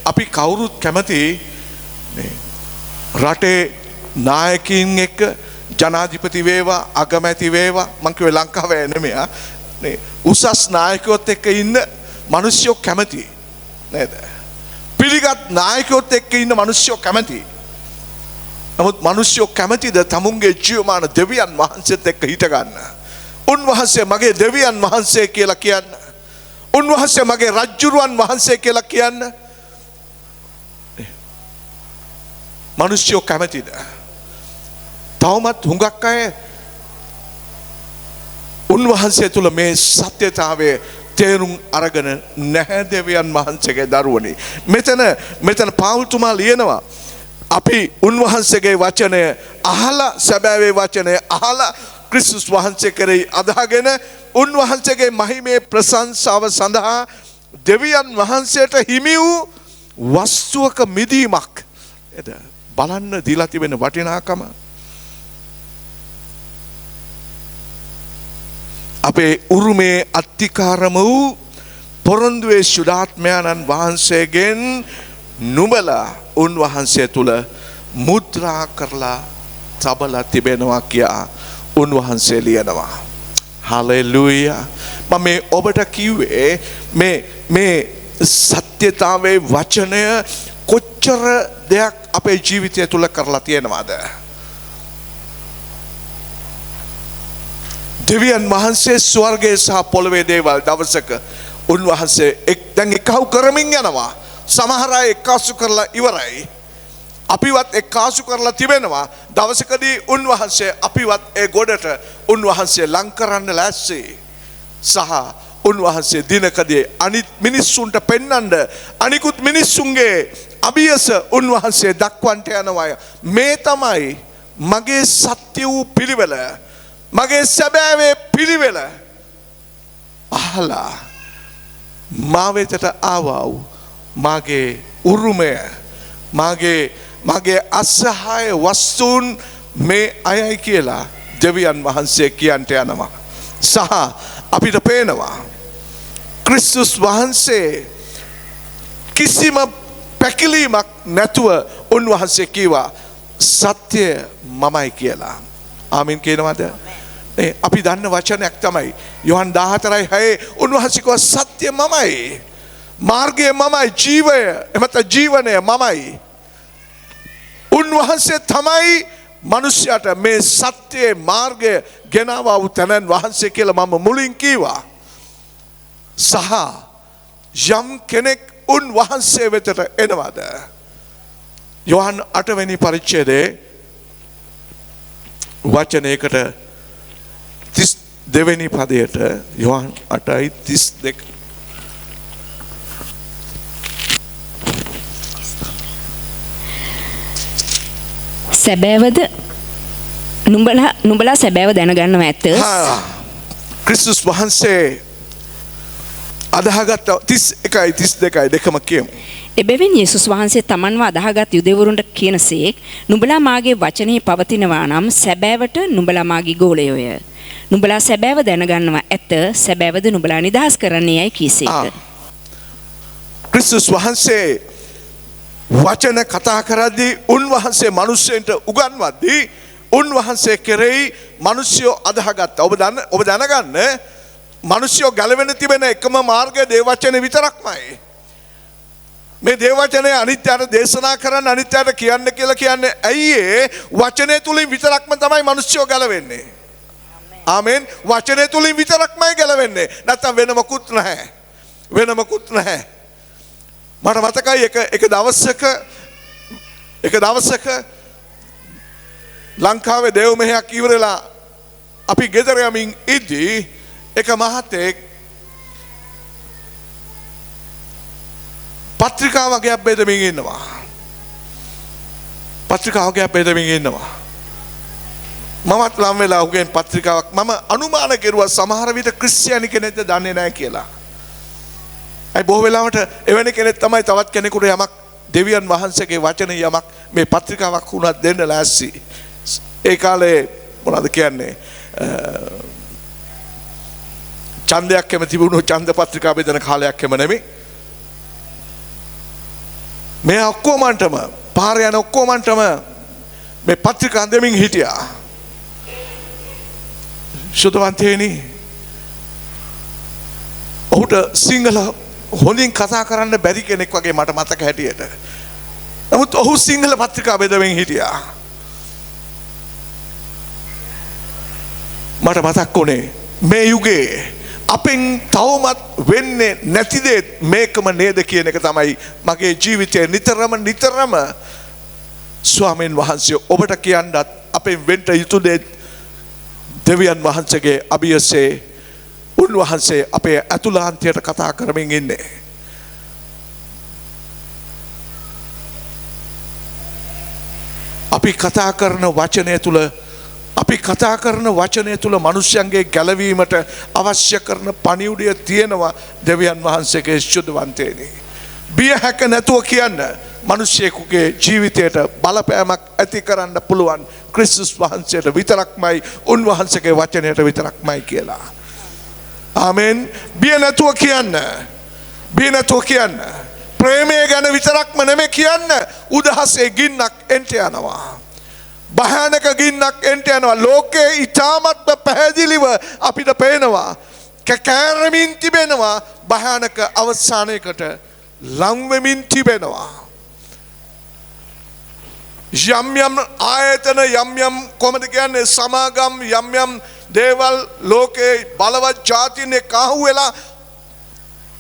අපි කවුරුත් කැමති රටේ නායකයින් එක්ක ජනාධිපති වේවා අගමැති වේවා මං කිව්වේ ලංකාවේ නෙමෙයි නේ උසස් නායකයොත් එක්ක ඉන්න මිනිස්සු කැමති නේද? පිළිගත් නායකයොත් එක්ක ඉන්න මිනිස්සු කැමති. නමුත් මිනිස්සු කැමතිද තමුන්ගේ ජීවමාන දෙවියන් වහන්සේත් එක්ක හිට ගන්න? උන්වහන්සේ මගේ දෙවියන් වහන්සේ කියලා කියන්න. උන්වහන්සේ මගේ රජුරුවන් වහන්සේ කියලා කියන්න. මිනිස්සු කැමතිද? තවමත් හුඟක් අය උන්වහන්සේ තුල මේ සත්‍යතාවය තේරුම් අරගෙන නැහැ දෙවියන් වහන්සේගේ දරුවනි. මෙතන පාවුල්තුමා ලියනවා අපි උන්වහන්සේගේ වචනය අහලා සැබෑවේ වචනය අහලා ක්‍රිස්තුස් වහන්සේ කෙරෙහි අදහගෙන උන්වහන්සේගේ මහිමේ ප්‍රශංසාව සඳහා දෙවියන් වහන්සේට හිමි වූ වස්තුවක මිදීමක් බලන්න දීලා තිබෙන වටිනාකම අපේ උරුමේ අත්තිකාරම වූ පොරොන්දුවේ ශුද්ධාත්මයන්න් වහන්සේගෙන් නුඹලා උන්වහන්සේ තුල මුද්‍රා කරලා තබලා තිබෙනවා කියා උන්වහන්සේ ලියනවා. හලෙලූයා. මම මේ ඔබට කිව්වේ මේ සත්‍යතාවේ වචනය කොච්චර දෙයක් අපේ ජීවිතය තුල කරලා තියෙනවද? දෙවියන් වහන්සේ ස්වර්ගයේ සහ පොළවේ දේවල් දවසක උන්වහන්සේ දැන් එකහු කරමින් යනවා. සමහර අය එක්කාසු කරලා ඉවරයි. අපිවත් එක්කාසු කරලා තිබෙනවා. දවසකදී උන්වහන්සේ අපිවත් ඒ ගොඩට උන්වහන්සේ ලං කරන්න ලෑස්ති. සහ උන්වහන්සේ දිනකදී අනිත් මිනිස්සුන්ට පෙන්වන්න අනිකුත් මිනිස්සුන්ගේ අභියස උන්වහන්සේ දක්වන්නට යනවා. මේ තමයි මගේ සත්‍ය වූ පිළිවෙල. මගේ සැබෑවේ පිළිවෙල අහලා මා වෙතට ආවා වූ මගේ උරුමය මගේ අසහාය වස්තුන් මේ අයයි කියලා දෙවියන් වහන්සේ කියන්ට යනවා. සහ අපිට පේනවා ක්‍රිස්තුස් වහන්සේ කිසිම පැකිලීමක් නැතුව උන්වහන්සේ කීවා සත්‍ය මමයි කියලා. ආමීන් කියනවාද? අපි දන්න වචනයක් තමයි යොහන් 14:6 උන්වහන්සේ කිව්වා සත්‍ය මමයි. මාර්ගය මමයි, ජීවය එමෙත ජීවනය මමයි. උන්වහන්සේ තමයි මිනිසයාට මේ සත්‍යයේ මාර්ගය ගෙනාවා වූ තැනන් වහන්සේ කියලා මම මුලින් කීවා. සහ යම් කෙනෙක් උන්වහන්සේ වෙතට එනවාද? යොහන් 8 වෙනි පරිච්ඡේදයේ වචනයකට 32 වෙනි පදයට යොහන් 8:32
සැබෑවද නුඹලා සැබෑව දැනගන්නව ඇත.
ක්‍රිස්තුස් වහන්සේ අදහගත් 31යි 32යි දෙකම කියමු.
එබැවින් යේසුස් වහන්සේ තමන්ව අදහගත් යුදෙවරුන්ට කියනසේක් නුඹලා මාගේ වචනේ පවතිනවා නම් සැබෑවට නුඹලා මාගේ ගෝලයෝය. නුඹලා සැබෑව දැනගන්නව ඇත. සැබෑවද නුඹලා නිදහස් කරන්නේ යයි කීසේක.
ක්‍රිස්තුස් වහන්සේ වචන කතා කරද්දී උන්වහන්සේ මිනිස්සුන්ට උගන්වද්දී උන්වහන්සේ කෙරෙහි මිනිස්සු අදහගත්තා. ඔබ දැනගන්න මිනිස්සු ගැලවෙන්න තිබෙන එකම මාර්ගය දේව වචනේ විතරක්මයි. මේ දේව වචනේ අනිත්‍යයට දේශනා කරන්න අනිත්‍යයට කියන්න කියලා කියන්නේ ඇයි ඒ වචනේ තුලින් විතරක්ම තමයි මිනිස්සු ගැලවෙන්නේ. ආමෙන්. වචනේ තුලින් විතරක්මයි ගැලවෙන්නේ. නැත්තම් වෙන මොකුත් නැහැ. මට මතකයි එක දවසක ලංකාවේ දේව මෙහෙයක් ඉවරලා අපි ගෙදර යමින් ඉද්දී එක මහතෙක් පත්‍රිකාවක් බෙදමින් ඉන්නවා. මමත් ලම් වෙලා උගෙන් පත්‍රිකාවක් මම අනුමාන කෙරුවා සමහර විට ක්‍රිස්තියානි කෙනෙක්ද දන්නේ නැහැ කියලා. අයි බොහෝ වෙලාවට එවැනි කෙනෙක් තමයි තවත් කෙනෙකුට යමක් දෙවියන් වහන්සේගේ වචනේ යමක් මේ පත්‍රිකාවක් වුණත් දෙන්න ලෑස්ති. ඒ කාලේ මොනවද කියන්නේ ඡන්දයක් කැම තිබුණු ඡන්ද පත්‍රිකා බෙදන කාලයක් එම නෙමෙයි. මේ ඔක්කොමන්ටම පාර යන ඔක්කොමන්ටම මේ පත්‍රිකා දෙමින් හිටියා. සුදවන්තේනි ඔහුට සිංහල හොඳින් කතා කරන්න බැරි කෙනෙක් වගේ මට මතක හැටියට. නමුත් ඔහු සිංහල පත්‍රිකා බෙදමින් හිටියා. මට මතක් වුණේ මේ යුගයේ අපෙන් තවමත් වෙන්නේ නැති දේ මේකම නේද කියන එක තමයි මගේ ජීවිතයේ නිතරම ස්වාමීන් වහන්සේ ඔබට කියන්නත් අපෙන් වෙන්න යුතු දේ දෙවියන් වහන්සේගේ අභියසේ උන්වහන්සේ අපේ අතුලාන්තයට කතා කරමින් ඉන්නේ. අපි කතා කරන වචනය තුල මිනිස්යන්ගේ ගැලවීමට අවශ්‍ය කරන පණිවුඩය තියෙනවා දෙවියන් වහන්සේගේ ශුද්ධවන්තේනි. බිය හැක නැතුව කියන්න මිනිසෙකුගේ ජීවිතයට බලපෑමක් ඇති කරන්න පුළුවන් ක්‍රිස්තුස් වහන්සේට විතරක්මයි උන්වහන්සේගේ වචනයට විතරක්මයි කියලා. ආමෙන්. බිය නැතුව කියන්න. ප්‍රේමය ගැන විතරක්ම නෙමෙයි කියන්න. උදහසේ ගින්නක් එන්ට යනවා. භයානක ගින්නක් එන්ට යනවා. ලෝකේ ඊටමත් පැහැදිලිව අපිට පේනවා. කැකෑරමින් තිබෙනවා. භයානක අවසානයකට ලං වෙමින් තිබෙනවා. යම් ආයතන යම් කොහොමද කියන්නේ සමාගම් යම් දේවල් ලෝකේ බලවත් ජාතිනේ කාහු වෙලා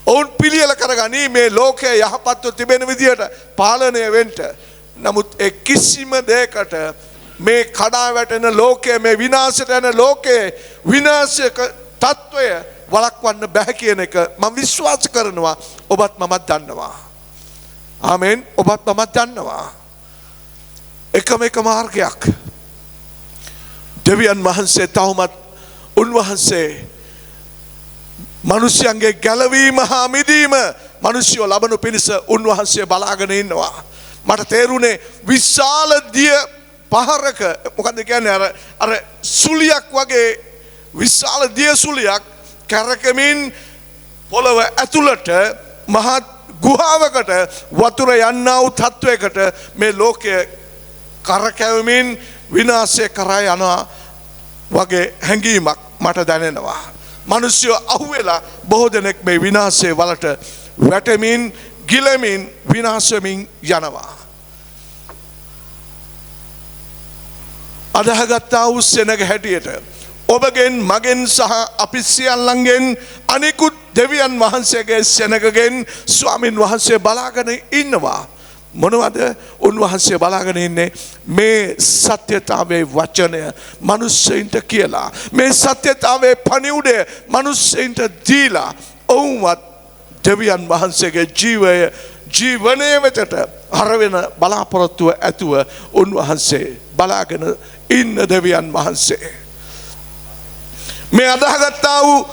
ඔවුන් පිළියෙල කරගනී මේ ලෝකයේ යහපත්ව තිබෙන විදියට පාලනය වෙන්න. නමුත් ඒ කිසිම දෙයකට මේ කඩා වැටෙන ලෝකයේ මේ විනාශයට යන ලෝකයේ විනාශක తত্ত্বය වළක්වන්න බෑ කියන එක මම විශ්වාස කරනවා. ඔබත් මමත් දන්නවා. ආමෙන්. ඔබත් මමත් දන්නවා. එකම මාර්ගයක් දෙවියන් වහන්සේ තවමත් උන්වහන්සේ මිනිස්යන්ගේ ගැලවීම හා මිදීම මිනිස්යෝ ලබනු පිණිස උන්වහන්සේ බලාගෙන ඉන්නවා. මට තේරුනේ විශාල දිය පහරක මොකද්ද කියන්නේ අර සුලියක් වගේ විශාල දිය සුලියක් කරකමින් පොළව ඇතුළට මහත් ගුහාවකට වතුර යන්නා වූ තත්වයකට මේ ලෝකයේ කරකැවමින් විනාශය කරා යනවා වගේ හැඟීමක් මට දැනෙනවා. මිනිස්සු අහුවෙලා බොහෝ දෙනෙක් මේ විනාශයේ වලට වැටෙමින් ගිලෙමින් විනාශ වෙමින් යනවා. අදහගත්තා වූ සෙනග හැටියට ඔබගෙන් මගෙන් සහ අපි සියල්ලන්ගෙන් අනිකුත් දෙවියන් වහන්සේගේ සෙනගගෙන් ස්වාමින් වහන්සේ බලාගෙන ඉන්නවා. මොනවද උන්වහන්සේ බලාගෙන ඉන්නේ? මේ සත්‍යතාවයේ වචනය මිනිස්සෙන්ට කියලා මේ සත්‍යතාවයේ පණිවුඩය මිනිස්සෙන්ට දීලා ඔවුන්වත් දෙවියන් වහන්සේගේ ජීවනයේ වෙතට හරවෙන බලාපොරොත්තුව ඇතුව උන්වහන්සේ බලාගෙන ඉන්න දෙවියන් වහන්සේ මේ අදහගත්තා වූ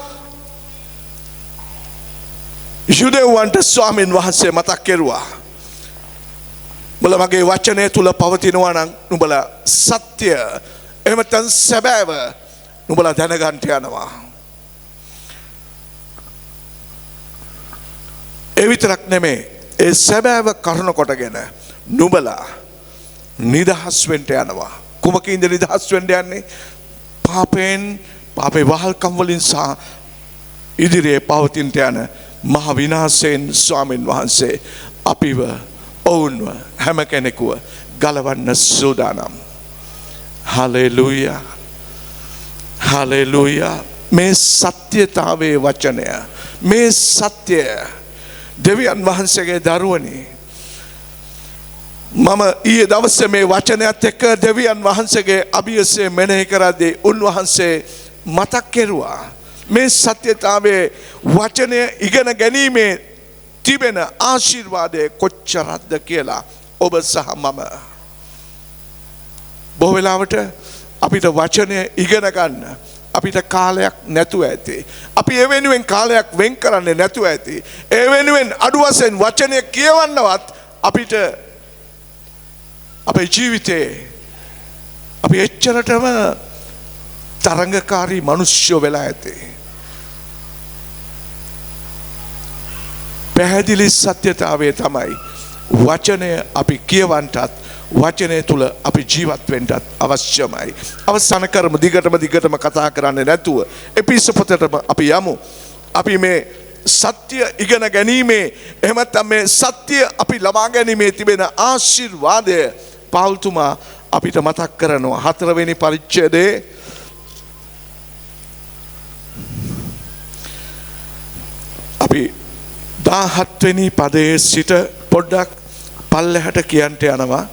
යුදෙව්වන්ට ස්වාමින් වහන්සේ මතක් කෙරුවා. උඹලා මගේ වචනය තුල පවතිනවා නම් උඹලා සත්‍ය එහෙම නැත්නම් සැබෑව උඹලා දැනගන්න යනවා. ඒ විතරක් නෙමෙයි ඒ සැබෑව කරුණ කොටගෙන නුඹලා නිදහස් වෙන්න යනවා. කුමකින්ද නිදහස් වෙන්න යන්නේ? පාපේ වහල්කම් වලින් සහ ඉදිරියේ පවතින යන මහ විනාශයෙන් ස්වාමින් වහන්සේ අපිව ඔවුන්ව හැම කෙනෙකුව ගලවන්න සූදානම්. හලෙලූයා. හලෙලූයා. මේ සත්‍යතාවයේ වචනය මේ සත්‍ය දෙවියන් වහන්සේගේ දරුවනි. මම ඊයේ දවසේ මේ වචනයත් එක්ක දෙවියන් වහන්සේගේ අභියසය මෙනෙහි කරද්දී උන්වහන්සේ මතක් කෙරුවා මේ සත්‍යතාවයේ වචනය ඉගෙන ගැනීමේ තිබෙන ආශිර්වාදය කොච්චරක්ද කියලා. ඔබ සහ මම බොහෝ වෙලාවට අපිට වචනය ඉගෙන ගන්න අපිට කාලයක් නැතුව ඇති. අපි ඒ වෙනුවෙන් කාලයක් වෙන් කරන්නේ නැතුව ඇති. ඒ වෙනුවෙන් අඩු වශයෙන් වචනය කියවන්නවත් අපිට අපේ ජීවිතේ අපි එච්චරටම තරංගකාරී මිනිස්සු වෙලා ඇති. පැහැදිලි සත්‍යතාවය තමයි වචනය අපි කියවන්නටත් වචනය තුල අපි ජීවත් වෙන්නත් අවශ්‍යමයි. අවසන් කරමු දිගටම කතා කරන්නේ නැතුව එපිස පොතටම අපි යමු. අපි මේ සත්‍ය ඉගෙන ගැනීමේ එහෙම නැත්නම් මේ සත්‍ය අපි ලබා ගැනීමේ තිබෙන ආශිර්වාදය පාවුල්තුමා අපිට මතක් කරනවා. 4 වෙනි පරිච්ඡේදයේ අපි 17 වෙනි පදයේ සිට පොඩ්ඩක් පල්ලෙහාට කියන්ට යනවා.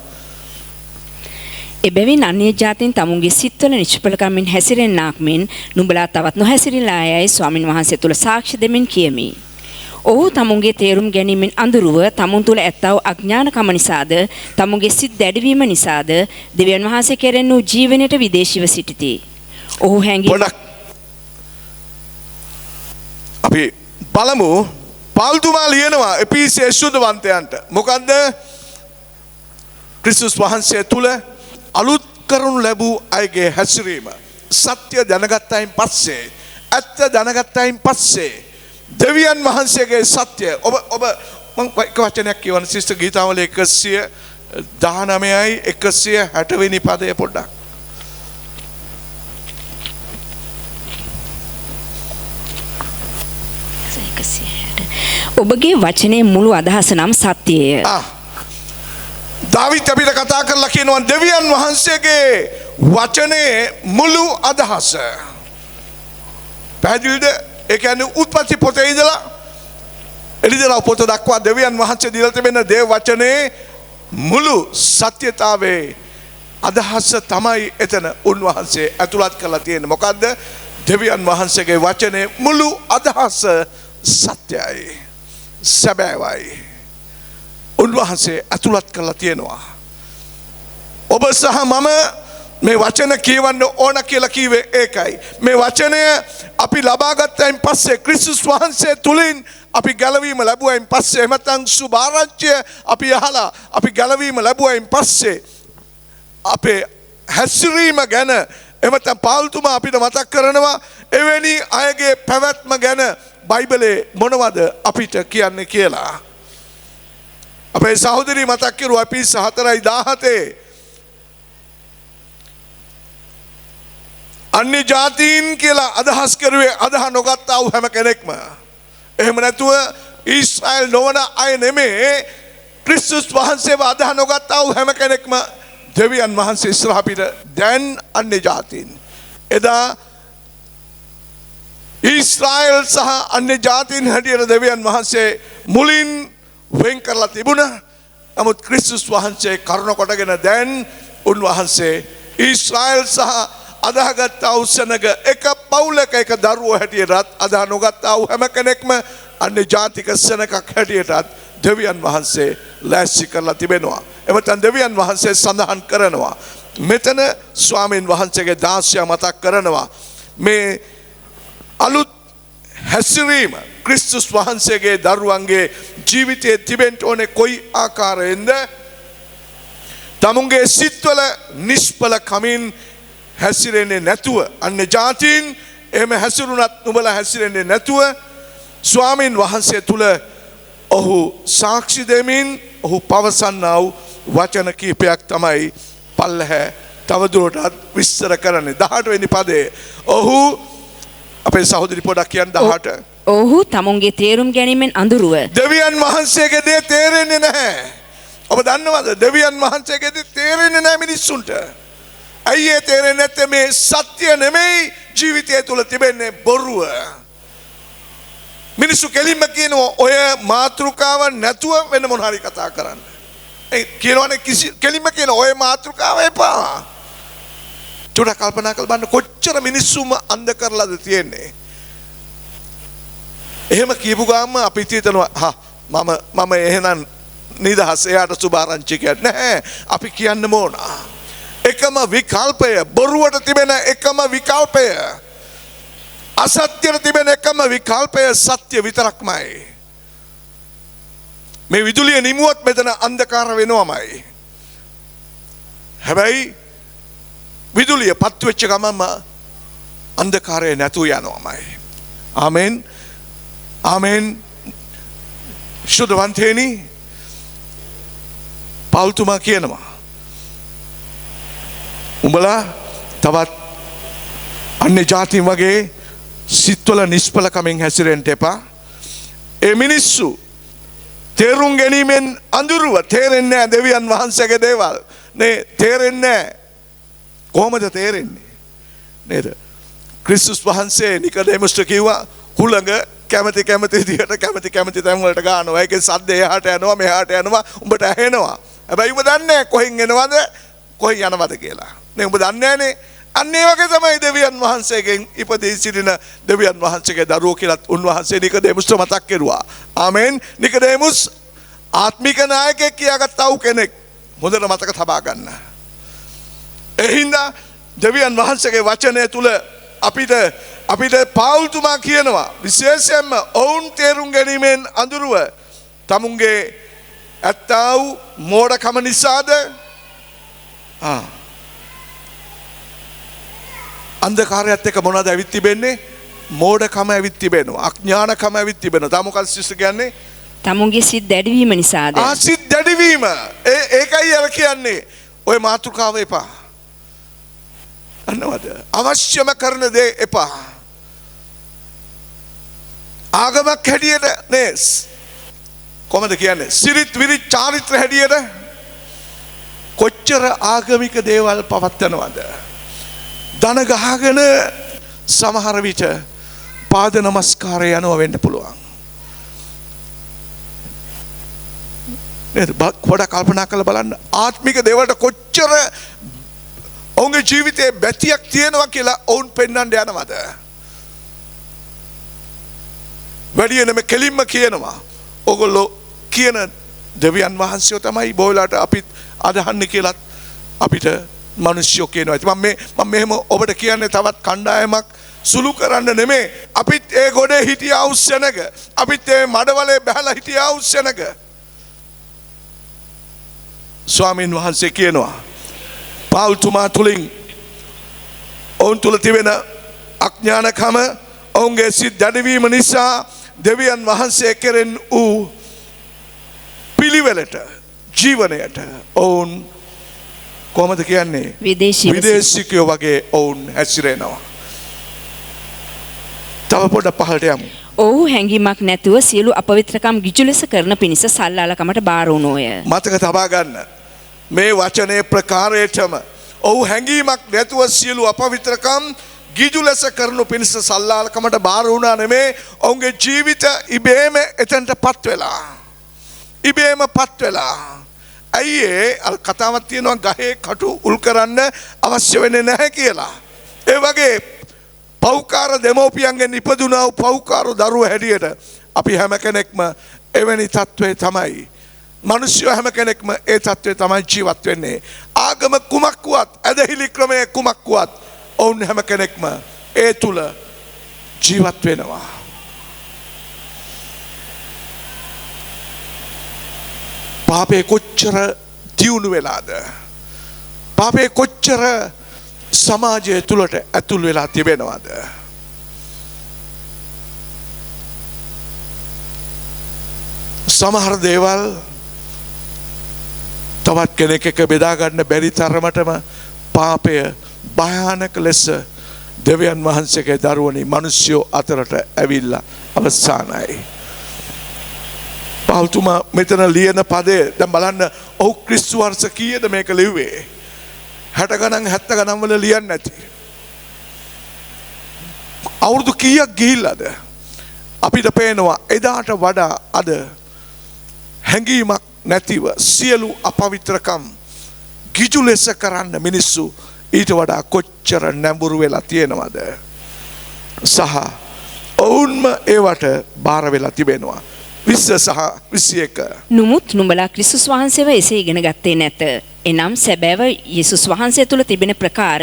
එබැවින් අන්‍ය ජාතීන් තමුන්ගේ සිත්වල නිෂ්ඵලකමින් හැසිරෙන්නාක් මෙන් නුඹලා තවත් නොහැසිරලා යයි ස්වාමින් වහන්සේ තුල සාක්ෂි දෙමින් කියමි. ඔහු තමුන්ගේ තේරුම් ගැනීමෙන් අඳුරුව තමුන් තුල ඇත්තව අඥානකම නිසාද තමුන්ගේ සිත් දැඩවීම නිසාද දෙවියන් වහන්සේ කෙරෙන් වූ ජීවනයට විදේශීව සිටිති. ඔහු හැඟි
පොඩක් අපි බලමු පාල්තුමා ලියනවා එපීසියස් සුදවන්තයන්ට. මොකද්ද? ක්‍රිස්තුස් වහන්සේ තුල අලුත් කරනු ලැබූ අයගේ හැසිරීම සත්‍ය දැනගත්තයින් පස්සේ ඇත්ත දැනගත්තයින් පස්සේ දෙවියන් වහන්සේගේ සත්‍ය ඔබ මම එක වචනයක් කියවන සිස්ටර් ගීතාවල 119යි 160 වෙනි පදය පොඩ්ඩක්.
ඔබගේ වචනේ මුළු අදහස නම් සත්‍යය.
දාවිත් අපිට කතා කරලා කියනවා දෙවියන් වහන්සේගේ වචනේ මුළු අදහස. පැහැදිලිද? ඒ කියන්නේ උත්පත්ති පොතේ ඉඳලා එළිදලා පොත දක්වා දෙවියන් වහන්සේ දීලා තිබෙන දේව වචනේ මුළු සත්‍යතාවේ අදහස තමයි එතන උන්වහන්සේ ඇතුළත් කරලා තියෙන්නේ. මොකද්ද? දෙවියන් වහන්සේගේ වචනේ මුළු අදහස සත්‍යයි. සැබෑවයි. උන්වහන්සේ ඇතුළත් කරලා තියෙනවා. ඔබ සහ මම මේ වචන කියවන්න ඕන කියලා කිව්වේ ඒකයි. මේ වචනය අපි ලබා ගත්තයින් පස්සේ ක්‍රිස්තුස් වහන්සේ තුලින් අපි ගැලවීම ලැබුවයින් පස්සේ එහෙම නැත්නම් සුභාරංචිය අපි අහලා අපි ගැලවීම ලැබුවයින් පස්සේ අපේ හැසිරීම ගැන එහෙම නැත්නම් පාල්තුමා අපිට මතක් කරනවා එවැනි අයගේ පැවැත්ම ගැන බයිබලේ මොනවද අපිට කියන්නේ කියලා. අපේ සහෝදරී මතක් කරුවා අපි 4:17 අන්‍ය ජාතීන් කියලා අදහස් කරුවේ අදහ නොගත්තා වූ හැම කෙනෙක්ම. එහෙම නැතුව ඊශ්‍රායල් නොවන අය නෙමේ ක්‍රිස්තුස් වහන්සේව අදහ නොගත්තා වූ හැම කෙනෙක්ම දෙවියන් වහන්සේ ඉස්සරහ අපිට දැන් අන්‍ය ජාතීන්. එදා ඊශ්‍රායල් සහ අන්‍ය ජාතීන් හැටියට දෙවියන් වහන්සේ මුලින් වෙන් කරලා තිබුණා. නමුත් ක්‍රිස්තුස් වහන්සේ කරුණ කොටගෙන දැන් උන්වහන්සේ ඊශ්‍රායල් සහ අදහගත්තා වූ සෙනග එක පවුලක එක දරුවෝ හැටියටත් අදහ නොගත්තා වූ හැම කෙනෙක්ම අන්‍ය ජාතික සෙනගක් හැටියටත් දෙවියන් වහන්සේ ලෑස්ති කරලා තිබෙනවා. එමෙතන දෙවියන් වහන්සේ සඳහන් කරනවා. මෙතන ස්වාමීන් වහන්සේගේ දාස්‍ය මතක් කරනවා. මේ අලුත් හැසිරීම ක්‍රිස්තුස් වහන්සේගේ දරුවන්ගේ ජීවිතයේ තිබෙන්න ඕනේ කොයි ආකාරයෙන්ද? තමුන්ගේ සිත්වල නිෂ්ඵල කමින් හැසිරෙන්නේ නැතුව අන්‍ය ජාතීන් එහෙම හැසිරුණත් නුඹලා හැසිරෙන්නේ නැතුව ස්වාමීන් වහන්සේ තුල ඔහු සාක්ෂි දෙමින් ඔහු පවසන්නා වූ වචන කීපයක් තමයි පල්ලහැ තවදුරටත් විස්තර කරන්නේ. 18 වෙනි පදේ ඔහු අපේ සහෝදරි පොඩක් කියන්න 18.
ඔහු තමුන්ගේ තේරුම් ගැනීමෙන් අඳුරුව
දෙවියන් වහන්සේගේ දේ තේරෙන්නේ නැහැ. ඔබ දන්නවද? දෙවියන් වහන්සේගේ දේ තේරෙන්නේ නැහැ මිනිස්සුන්ට. ඇයි ඒ තේරෙන්නේ නැත්තේ? මේ සත්‍ය නෙමෙයි ජීවිතය තුල තිබෙන්නේ බොරුව. මිනිස්සු කෙලින්ම කියනවා ඔය මාතෘකාව නැතුව වෙන මොන හරි කතා කරන්න. ඒ කියනවනේ කෙලින්ම කියන ඔය මාතෘකාව එපා. චුට්ටක් කල්පනා කරලා බලන්න කොච්චර මිනිස්සුම අන්ධ කරලාද තියෙන්නේ. එහෙම කියපු ගාම අපි හිතනවා මම එහෙනම් නිදහස් එයාට සුභාරංචි කියන්නේ නැහැ. අපි කියන්න ඕන. එකම විකල්පය බොරුවට තිබෙන එකම විකල්පය අසත්‍යයට තිබෙන එකම විකල්පය සත්‍ය විතරක්මයි. මේ විදුලිය නිමුවත් මෙතන අන්ධකාර වෙනවමයි. හැබැයි විදුලිය පත් වෙච්ච ගමන්ම අන්ධකාරය නැතුව යනවමයි. ආමෙන් ආමෙන්. ශුද්ධවන්තේනි පෞල්තුමා කියනවා උඹලා තවත් අන්‍ය ජාතීන් වගේ සිත්වල නිෂ්ඵලකමින් හැසිරෙන්න එපා. ඒ මිනිස්සු තේරුම් ගැනීමෙන් අඳුරුව තේරෙන්නේ නැහැ දෙවියන් වහන්සේගේ දේවල්. නේ තේරෙන්නේ නැහැ. කොහොමද තේරෙන්නේ? නේද? ක්‍රිස්තුස් වහන්සේ නිකඩෙමුස්ට කිව්වා හුළඟ කැමති විදිහට කැමති තැන් වලට ගන්නවා. ඒකේ සද්ද එහාට යනවා මෙහාට යනවා උඹට ඇහෙනවා. හැබැයි උඹ දන්නේ කොහෙන් එනවද කොහේ යනවද කියලා. නේ ඔබ දන්නේ නැහනේ. අන්න ඒ වගේ තමයි දෙවියන් වහන්සේගෙන් ඉපදී සිටින දෙවියන් වහන්සේගේ දරුවෝ කියලාත් උන්වහන්සේ නිකඩේමුස්ට මතක් කෙරුවා. ආමෙන්. නිකඩේමුස් ආත්මික නායකයෙක් කියාගත්තා වූ කෙනෙක්. හොඳට මතක තබා ගන්න. ඒ හින්දා දෙවියන් වහන්සේගේ වචනය තුල අපිට පාවුල්තුමා කියනවා විශේෂයෙන්ම ඔවුන් තේරුම් ගැනීමෙන් අඳුරුව තමුන්ගේ ඇත්තා වූ මෝඩකම නිසාද අන්ධකාරයත් එක්ක මොනවද ඇවිත් තිබෙන්නේ? මෝඩකම ඇවිත් තිබෙනවා. අඥානකම ඇවිත් තිබෙනවා. තා මොකක්ද සිස්ටර් කියන්නේ?
තමුන්ගේ සිත් දැඩවීම නිසාද?
සිත් දැඩවීම. ඒකයි අර කියන්නේ. ඔය මාතෘකාව එපා. අන්නවද? අවශ්‍යම කරන දේ එපා. ආගමක් හැටියට නේ කොහොමද කියන්නේ? සිරිත් විරිත් චාරිත්‍ර හැටියට කොච්චර ආගමික දේවල් පවත්වනවද? දන ගහගෙන සමහර විට පාද නමස්කාරය යනවා වෙන්න පුළුවන්. නේද? පොඩක් කල්පනා කරලා බලන්න ආත්මික දේවල්ට කොච්චර ඔවුන්ගේ ජීවිතේ බැතියක් තියෙනවා කියලා ඔවුන් පෙන්වන්න යනවද? වැඩියෙන්ම කෙලින්ම කියනවා. ඔගොල්ලෝ කියන දෙවියන් වහන්සේව තමයි බොයලාට අපිත් අදහන්නේ කියලාත් අපිට මිනිස්සු කියනවා. ඉතින් මම මෙහෙම ඔබට කියන්නේ තවත් කණ්ඩායමක් සුළු කරන්න නෙමෙයි. අපිත් ඒ ගොඩේ හිටියා උස්සනක. අපිත් ඒ මඩවලේ බහලා හිටියා උස්සනක. ස්වාමීන් වහන්සේ කියනවා පාවුල්තුමා තුලින් ඔවුන් තුල තිබෙන අඥානකම ඔවුන්ගේ සිත් දැඩවීම නිසා දෙවියන් වහන්සේ කෙරෙන් වූ පිළිවෙලට ජීවනයට ඔවුන් කොහොමද කියන්නේ විදේශිකයෝ වගේ ඔවුන් හැසිරෙනවා. තව පොඩ්ඩක් පහළට යමු.
ඔහු හැඟීමක් නැතුව සියලු අපවිත්‍රකම් ගිජු ලෙස කරන පිණිස සල්ලාලකමට බාර වුණෝය.
මතක තබා ගන්න. මේ වචනේ ප්‍රකාරයටම ඔහු හැඟීමක් නැතුව සියලු අපවිත්‍රකම් ගිජු ලෙස කරනු පිණිස සල්ලාලකමට බාර වුණා නෙමේ. ඔවුන්ගේ ජීවිත ඉබේම එතනට පත් වෙලා. ඉබේම පත් වෙලා. ඇයි අර කතාවක් තියෙනවා ගහේ කටු උල් කරන්න අවශ්‍ය වෙන්නේ නැහැ කියලා. ඒ වගේ පෞකාර දෙමෝපියන්ගෙන් ඉපදුනා වූ පෞකාර දරුවෝ හැටියට අපි හැම කෙනෙක්ම එවැනි තත්ත්වයේ තමයි. මිනිස්සු හැම කෙනෙක්ම ඒ තත්ත්වයේ තමයි ජීවත් වෙන්නේ. ආගම කුමක් වුවත්, ඇදහිලි ක්‍රමය කුමක් වුවත්, ඔවුන් හැම කෙනෙක්ම ඒ තුල ජීවත් වෙනවා. පාපේ කොච්චර දියුණු වෙලාද? පාපේ කොච්චර සමාජය තුලට ඇතුල් වෙලා තිබෙනවද? සමහර දේවල් තවත් කෙනෙක් එක්ක බෙදා ගන්න බැරි තරමටම පාපය භයානක ලෙස දෙවියන් වහන්සේගේ දරුවනි මිනිස්සු අතරට ඇවිල්ලා අවසానයි. පාවුල්තුමා මෙතන ලියන පදේ දැන් බලන්න ඔහු ක්‍රිස්තු වර්ෂ කීයද මේක ලිව්වේ? 60 ගණන් 70 ගණන් වල ලියන්නේ නැති. අවුරුදු කීයක් ගිහිල්ලාද? අපිට පේනවා එදාට වඩා අද හැඟීමක් නැතිව සියලු අපවිත්‍රකම් ගිජු ලෙස කරන්න මිනිස්සු ඊට වඩා කොච්චර නැඹුරු වෙලා තියෙනවද? සහ ඔවුන්ම ඒවට බාර වෙලා තිබෙනවා. 20 සහ 21.
නමුත් නුඹලා ක්‍රිස්තුස් වහන්සේව එසේ ඉගෙන ගත්තේ නැත. එනම් සැබෑව යේසුස් වහන්සේ තුල තිබෙන ප්‍රකාර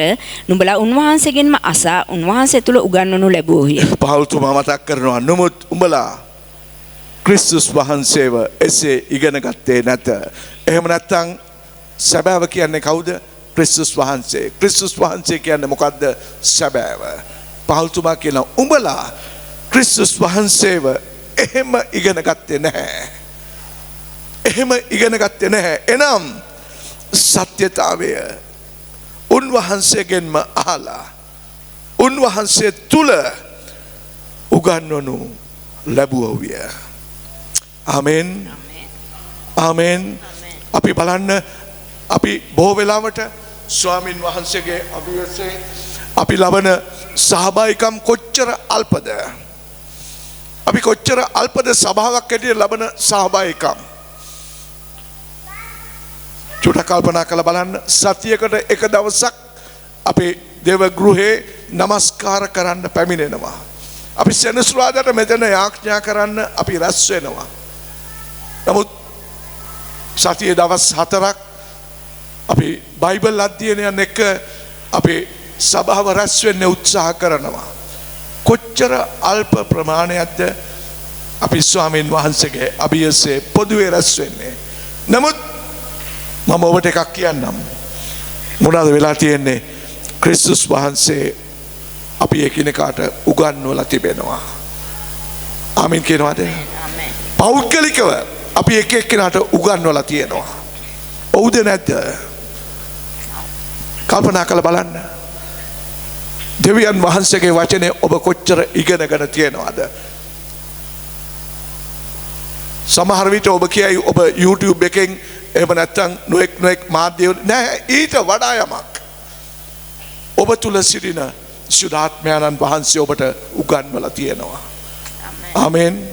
නුඹලා උන්වහන්සේගෙන්ම අසා උන්වහන්සේ තුල උගන්වනු ලැබුවෝය.
පාවුල්තුමා මතක් කරනවා නමුත් උඹලා ක්‍රිස්තුස් වහන්සේව එසේ ඉගෙන ගත්තේ නැත. එහෙම නැත්නම් සැබෑව කියන්නේ කවුද? ක්‍රිස්තුස් වහන්සේ. ක්‍රිස්තුස් වහන්සේ කියන්නේ මොකද්ද? සැබෑව. පාවුල්තුමා කියනවා උඹලා ක්‍රිස්තුස් වහන්සේව එහෙම ඉගෙන ගත්තේ නැහැ. එහෙම ඉගෙන ගත්තේ නැහැ. එනම් සත්‍යතාවය උන්වහන්සේගෙන්ම අහලා උන්වහන්සේ තුල උගන්වනු ලැබුවෝය. ආමෙන්. ආමෙන්. අපි බලන්න අපි බොහෝ වෙලාවට ස්වාමින් වහන්සේගේ අභිවසේ අපි ලබන සහභාගිකම් කොච්චර අල්පද? අපි කොච්චර අල්පද සභාවක් ඇටිය ලබන සහභාගිකම්? චුට්ටක් කල්පනා කරලා බලන්න සතියකට එක දවසක් අපේ දේව ගෘහේ නමස්කාර කරන්න පැමිණෙනවා. අපි සෙනසුරාදාට මෙතන යාඥා කරන්න අපි රැස් වෙනවා. නමුත් සතියේ දවස් 4ක් අපි බයිබල් අධ්‍යයනයන් එක්ක අපේ සභාව රැස් වෙන්න උත්සාහ කරනවා. කොච්චර අල්ප ප්‍රමාණයක්ද අපි ස්වාමීන් වහන්සේගේ අභියසේ පොදුවේ රැස් වෙන්නේ. නමුත් මම ඔබට එකක් කියන්නම්. මොනවද වෙලා තියෙන්නේ? ක්‍රිස්තුස් වහන්සේ අපි එකිනෙකාට උගන්වලා තිබෙනවා. ආමීන් කියනවාද?
ආමේන්.
පෞද්ගලිකව අපි එක එක්කෙනාට උගන්වලා තියෙනවා. ඔව්ද නැද්ද? කල්පනා කරලා බලන්න. දෙවියන් වහන්සේගේ වචනේ ඔබ කොච්චර ඉගෙනගෙන තියෙනවද? සමහර විට ඔබ කියයි ඔබ YouTube එකෙන් එහෙම නැත්නම් නොඑක් මාධ්‍ය නෑ, ඊට වඩා යමක් ඔබ තුල සිටින සුදාත්මයන්න් වහන්සේ ඔබට උගන්වලා තියෙනවා. ආමෙන්.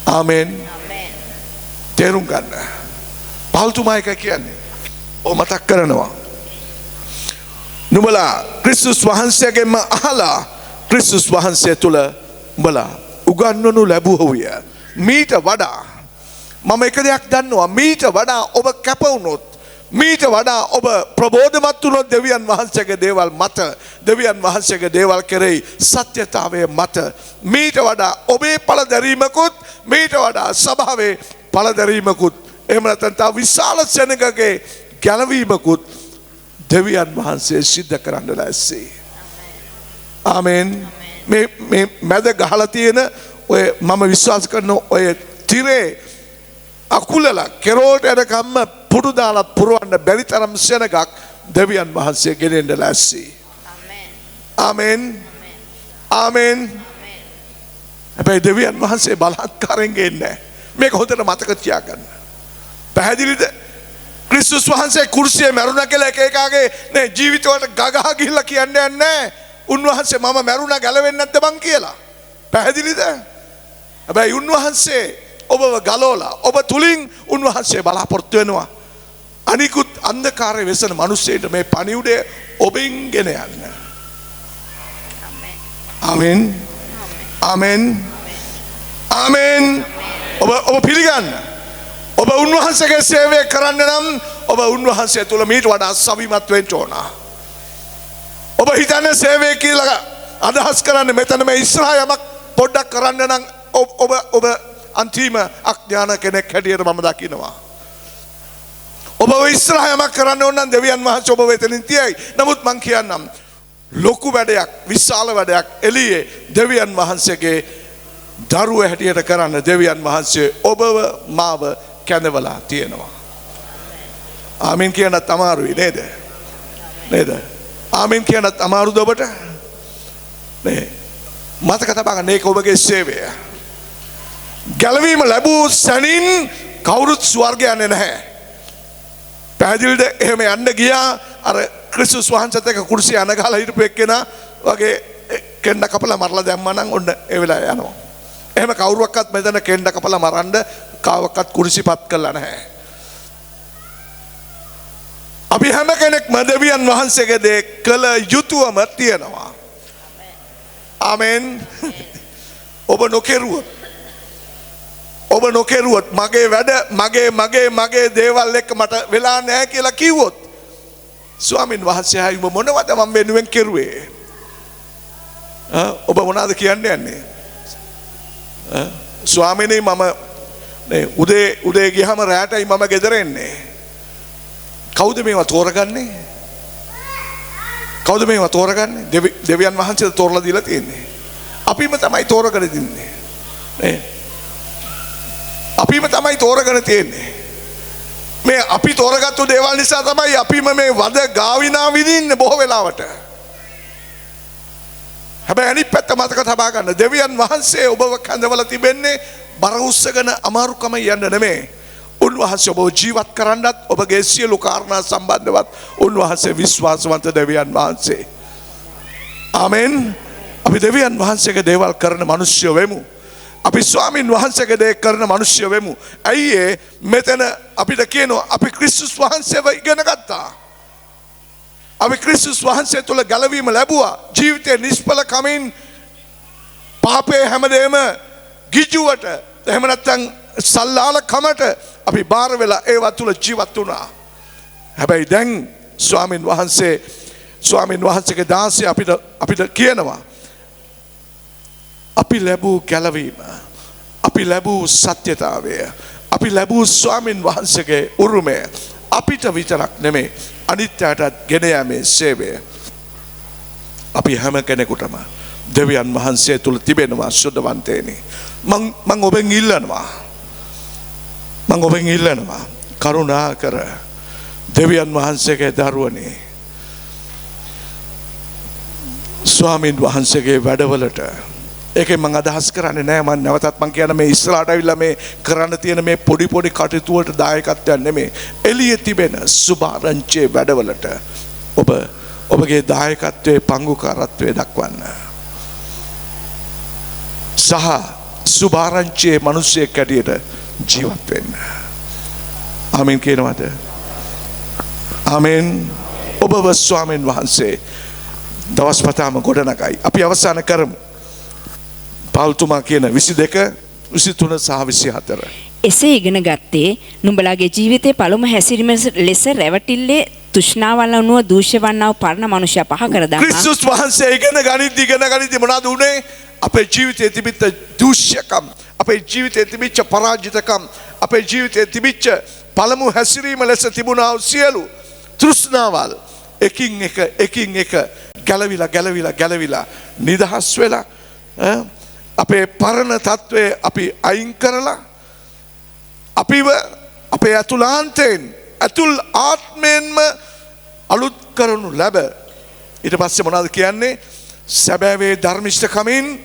ආමෙන්. තේරුම් ගන්න. පෞල්තුමා එක කියන්නේ ඔය මතක් කරනවා. නුඹලා ක්‍රිස්තුස් වහන්සේගෙන්ම අහලා ක්‍රිස්තුස් වහන්සේ තුල උඹලා උගන්වනු ලැබුවෝය. මීට වඩා මම එක දෙයක් දන්නවා, මීට වඩා ඔබ කැප වුණොත්, මීට වඩා ඔබ ප්‍රබෝධමත් වුණොත් දෙවියන් වහන්සේගේ දේවල් මත, දෙවියන් වහන්සේගේ දේවල් කෙරෙහි සත්‍යතාවයේ මත, මීට වඩා ඔබේ පළදැරීමකුත්, මීට වඩා සභාවේ පළදැරීමකුත්, එහෙම නැත්නම් තව විශාල සෙනගගේ ගැලවීමකුත් දෙවියන් වහන්සේ සිද්ධ කරන්න ලෑස්ති. ආමෙන්. මේ මැද ගහලා තියෙන ඔය මම විශ්වාස කරන ඔය තිරේ අකුලලා කෙරෝට යනකම්ම පුඩු දාලා පුරවන්න බැරි තරම් සෙනගක් දෙවියන් වහන්සේ ගෙනෙන්න ලෑස්ති. ආමෙන්. ආමෙන්. හැබැයි දෙවියන් වහන්සේ බලහත්කාරයෙන් ගෙන්නේ. මේක හොඳට මතක තියාගන්න. පැහැදිලිද? ක්‍රිස්තුස් වහන්සේ කුර්සියේ මැරුණා කියලා එක එකාගේ නේ ජීවිතවලට ගගහා ගිහිල්ලා කියන්නේ නැහැ. උන්වහන්සේ මම මැරුණා ගැලවෙන්නේ නැද්ද බං කියලා. පැහැදිලිද? හැබැයි උන්වහන්සේ ඔබව ගලවලා ඔබ තුලින් උන්වහන්සේ බලාපොරොත්තු වෙනවා. අනිකුත් අන්ධකාරයේ වෙසෙන මිනිස්සෙට මේ පණිවුඩය ඔබෙන් ගෙන යන්න. ආමෙන්. ආමෙන්. ආමෙන්. ඔබ පිළිගන්න. ඔබ උන්වහන්සේගේ සේවය කරන්න නම් ඔබ උන්වහන්සේ තුල මීට වඩා සවිමත් වෙන්න ඕන. ඔබ හිතන්නේ සේවය කියලා අදහස් කරන්නේ මෙතන මේ ඉස්රායමක් පොඩ්ඩක් කරන්න නම් ඔබ අන්තිම අඥාන කෙනෙක් හැටියට මම දකිනවා. ඔබ ඉස්රායමක් කරන්න ඕන නම් දෙවියන් වහන්සේ ඔබ වෙතනින් තියයි. නමුත් මං කියන්නම් ලොකු වැඩයක්, විශාල වැඩයක් එළියේ දෙවියන් වහන්සේගේ දරුව හැටියට කරන්න දෙවියන් වහන්සේ ඔබව මාව කැඳවලා තියෙනවා. ආමෙන් කියනත් අමාරුයි නේද? නේද? ආමෙන් කියනත් අමාරුද ඔබට? නේ. මතක තබා ගන්න මේක ඔබගේ සේවය. ගැලවීම ලැබූ සැනින් කවුරුත් ස්වර්ගය යන්නේ නැහැ. පැහැදිලිද? එහෙම යන්න ගියා අර ක්‍රිස්තුස් වහන්සේත් එක්ක කුර්සිය අනගහලා හිටපු එක්කෙනා වගේ කෙන්ඩ කපලා මරලා දැම්මා නම් ඔන්න ඒ වෙලාව යනවා. එහෙම කවුරුවක්වත් මෙතන කෙන්ඩ කපලා මරන්න කාවක්වත් කුරුසිපත් කළා නැහැ. අපි හැම කෙනෙක්ම දෙවියන් වහන්සේගේ දේ කළ යුතුවම තියෙනවා. ආමෙන්. ඔබ නොකෙරුවොත් මගේ වැඩ මගේ දේවල් එක්ක මට වෙලා නැහැ කියලා කිව්වොත් ස්වාමින් වහන්සේ ආයි මොනවද මම වෙනුවෙන් කෙරුවේ? ඔබ මොනවද කියන්නේ යන්නේ? ස්වාමීනි මම උදේ ගියහම රැටයි මම ගෙදර එන්නේ. කවුද මේවා තෝරගන්නේ? කවුද මේවා තෝරගන්නේ? දෙවියන් වහන්සේට තෝරලා දීලා තියෙන්නේ. අපිම තමයි තෝරගෙන දින්නේ. නේ? අපිම තමයි තෝරගෙන තියෙන්නේ. මේ අපි තෝරගත්තු දේවල් නිසා තමයි අපිම මේ වද ගාවිනා විඳින්නේ බොහෝ වෙලාවට. හැබැයි අනිත් පැත්ත මතක තබා ගන්න. දෙවියන් වහන්සේ ඔබව කැඳවලා තිබෙන්නේ බර උස්සගෙන අමාරුකම යන්න නෙමෙයි. උන්වහන්සේ ඔබව ජීවත් කරන්නත් ඔබගේ සියලු කාරණා සම්බන්ධවත් උන්වහන්සේ විශ්වාසවන්ත දෙවියන් වහන්සේ. ආමෙන්. අපි දෙවියන් වහන්සේගේ දේවල් කරන මිනිස්සු වෙමු. අපි ස්වාමින් වහන්සේගේ දේ කරන මිනිස්සු වෙමු. ඇයි ඒ මෙතන අපිට කියනවා අපි ක්‍රිස්තුස් වහන්සේව ඉගෙන ගත්තා. අපි ක්‍රිස්තුස් වහන්සේ තුල ගැලවීම ලැබුවා. ජීවිතේ නිෂ්ඵල කමින් පාපේ හැමදේම ගිජුවට එහෙම නැත්නම් සල්ලාල කමට අපි බාර වෙලා ඒවා තුල ජීවත් වුණා. හැබැයි දැන් ස්වාමින් වහන්සේගේ දාසය අපිට කියනවා අපි ලැබූ ගැලවීම, අපි ලැබූ සත්‍යතාවය, අපි ලැබූ ස්වාමින් වහන්සේගේ උරුමය අපිට විතරක් නෙමෙයි අනිත් අයටත් ගෙන යාමේ සේවය අපි හැම කෙනෙකුටම දෙවියන් වහන්සේ තුල තිබෙනවා. සුද්ධවන්තේනි, මං ඔබෙන් ඉල්ලනවා කරුණාකර දෙවියන් වහන්සේගේ දරුවනේ ස්වාමින් වහන්සේගේ වැඩවලට ඒකෙන් මම අදහස් කරන්නේ නෑ මම නැවතත් මම කියන මේ ඉස්සරහට අවිල්ලා මේ කරන්න තියෙන මේ පොඩි කටයුතු වලට දායකත්වයක් නෙමෙයි එළියේ තිබෙන සුභාරංචියේ වැඩවලට ඔබගේ දායකත්වයේ පංගුකාරත්වයේ දක්වන්න සහ සුභාරංචියේ මිනිස්සෙක් ඇටියට ජීවත් වෙන්න. ආමෙන් කියනවාද? ආමෙන්. ඔබව ස්වාමීන් වහන්සේ දවස් පතාම ගොඩනගයි. අපි අවසන් කරමු. පාවුල්තුමා කියන 22, 23 සහ 24.
එසේ ඉගෙන ගත්තේ නුඹලාගේ ජීවිතයේ පළමු හැසිරීම ලෙස රැවටිල්ලේ තෘෂ්ණාවල් අනුව දූෂ්‍ය වන්නා වූ පරණ මනුෂ්‍යයා පහ කර දානවා.
ක්‍රිස්තුස් වහන්සේ ඉගෙන ගනිද්දී මොනවද උනේ? අපේ ජීවිතයේ තිබිච්ච දූෂ්‍යකම්, අපේ ජීවිතයේ තිබිච්ච පරාජිතකම්, අපේ ජීවිතයේ තිබිච්ච පළමු හැසිරීම ලෙස තිබුණා වූ සියලු තෘෂ්ණාවල් එකින් එක ගැලවිලා නිදහස් වෙලා අපේ පරණ තත්වයේ අපි අයින් කරලා අපිව අපේ අතුලාන්තයෙන් අතුල් ආත්මයෙන්ම අලුත් කරනු ලැබ. ඊට පස්සේ මොනවද කියන්නේ? සැබෑවේ ධර්මිෂ්ඨකමින්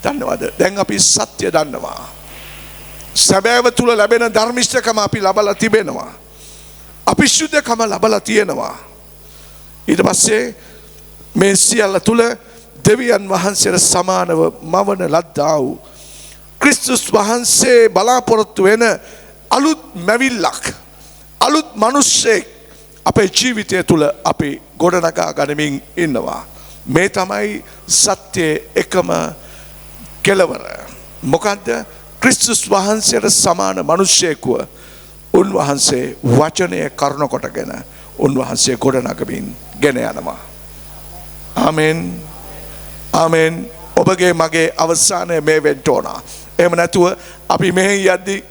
දන්නවද? දැන් අපි සත්‍ය දන්නවා. සැබෑව තුල ලැබෙන ධර්මිෂ්ඨකම අපි ලබලා තිබෙනවා. අපි ශුද්ධකම ලබලා තියෙනවා. ඊට පස්සේ මේ සියල්ල තුල දෙවියන් වහන්සේට සමානව මවන ලද්දා වූ ක්‍රිස්තුස් වහන්සේ බලාපොරොත්තු වෙන අලුත් මැවිල්ලක්, අලුත් මිනිස්සෙක් අපේ ජීවිතය තුල අපි ගොඩනගා ගනිමින් ඉන්නවා. මේ තමයි සත්‍යයේ එකම කෙලවර. මොකද්ද? ක්‍රිස්තුස් වහන්සේට සමාන මිනිස්සෙකුව උන්වහන්සේ වචනය කරුණ කොටගෙන උන්වහන්සේ ගොඩනගමින් ගෙන යනවා. ආමෙන්. ආමෙන්. ඔබගේ මගේ අවසානය මේ වෙන්න ඕන. එහෙම නැතුව අපි මෙහි යද්දී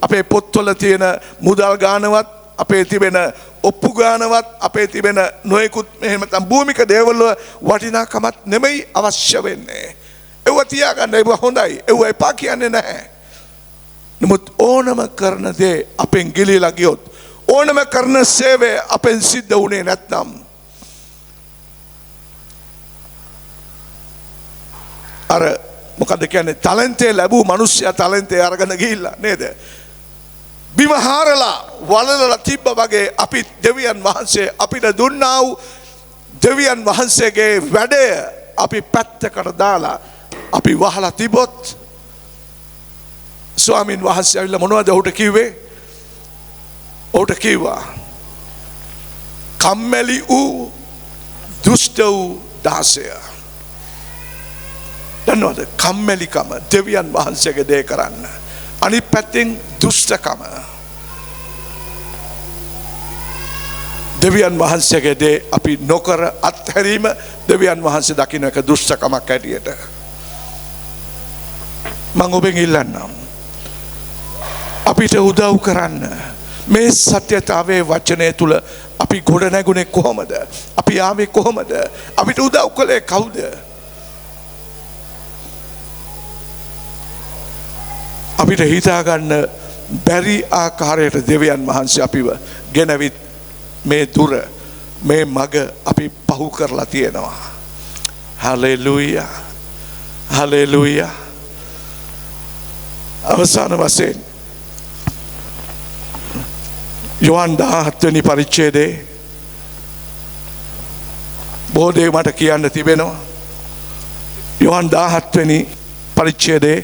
අපේ පොත්වල තියෙන මුදල් ගානවත්, අපේ තිබෙන ඔප්පු ගානවත්, අපේ තිබෙන නොයෙකුත් එහෙම නැත්නම් භූමික දේවල් වල වටිනාකමක් නෙමෙයි අවශ්‍ය වෙන්නේ. ඒව තියාගන්න, ඒව හොඳයි, ඒව එපා කියන්නේ නැහැ. නමුත් ඕනම කරන දේ අපෙන් ගිලිලා ගියොත්, ඕනම කරන සේවය අපෙන් සිද්ධ වුණේ නැත්නම් අර මොකද කියන්නේ ටැලන්ටේ ලැබූ මිනිස්සයා ටැලන්ටේ අරගෙන ගිහිල්ලා නේද? බිම හාරලා වලලලා තිබ්බ වගේ අපි දෙවියන් වහන්සේ අපිට දුන්නා වූ දෙවියන් වහන්සේගේ වැඩය අපි පැත්තකට දාලා අපි වහලා තිබොත් ස්වාමින් වහන්සේ ඇවිල්ලා මොනවද ඔහුට කිව්වේ? ඔහුට කිව්වා කම්මැලි වූ දුෂ්ට වූ දාසය. දන්නවද? කම්මැලිකම දෙවියන් වහන්සේගේ දේ කරන්න. අනිත් පැත්තෙන් දුෂ්ටකම දෙවියන් වහන්සේගේ දේ අපි නොකර අත්හැරීම දෙවියන් වහන්සේ දකින්න එක දුෂ්ටකමක් ඇටියට. මම ඔබෙන් ඉල්ලන්නම් අපිට උදව් කරන්න. මේ සත්‍යතාවයේ වචනය තුල අපි ගොඩ නැගුණේ කොහොමද? අපි ආවේ කොහොමද? අපිට උදව් කළේ කවුද? අපිට හිතා ගන්න බැරි ආකාරයට දෙවියන් වහන්සේ අපිව ගෙනවිත් මේ දුර, මේ මග අපි පහු කරලා තියෙනවා. Hallelujah, hallelujah. අවසාන වශයෙන් යෝහන් 17 වෙනි පරිච්ඡේදයේ බොහෝ දේ මට කියන්න තිබෙනවා. යොහන් 17 වෙනි පරිච්ඡේදයේ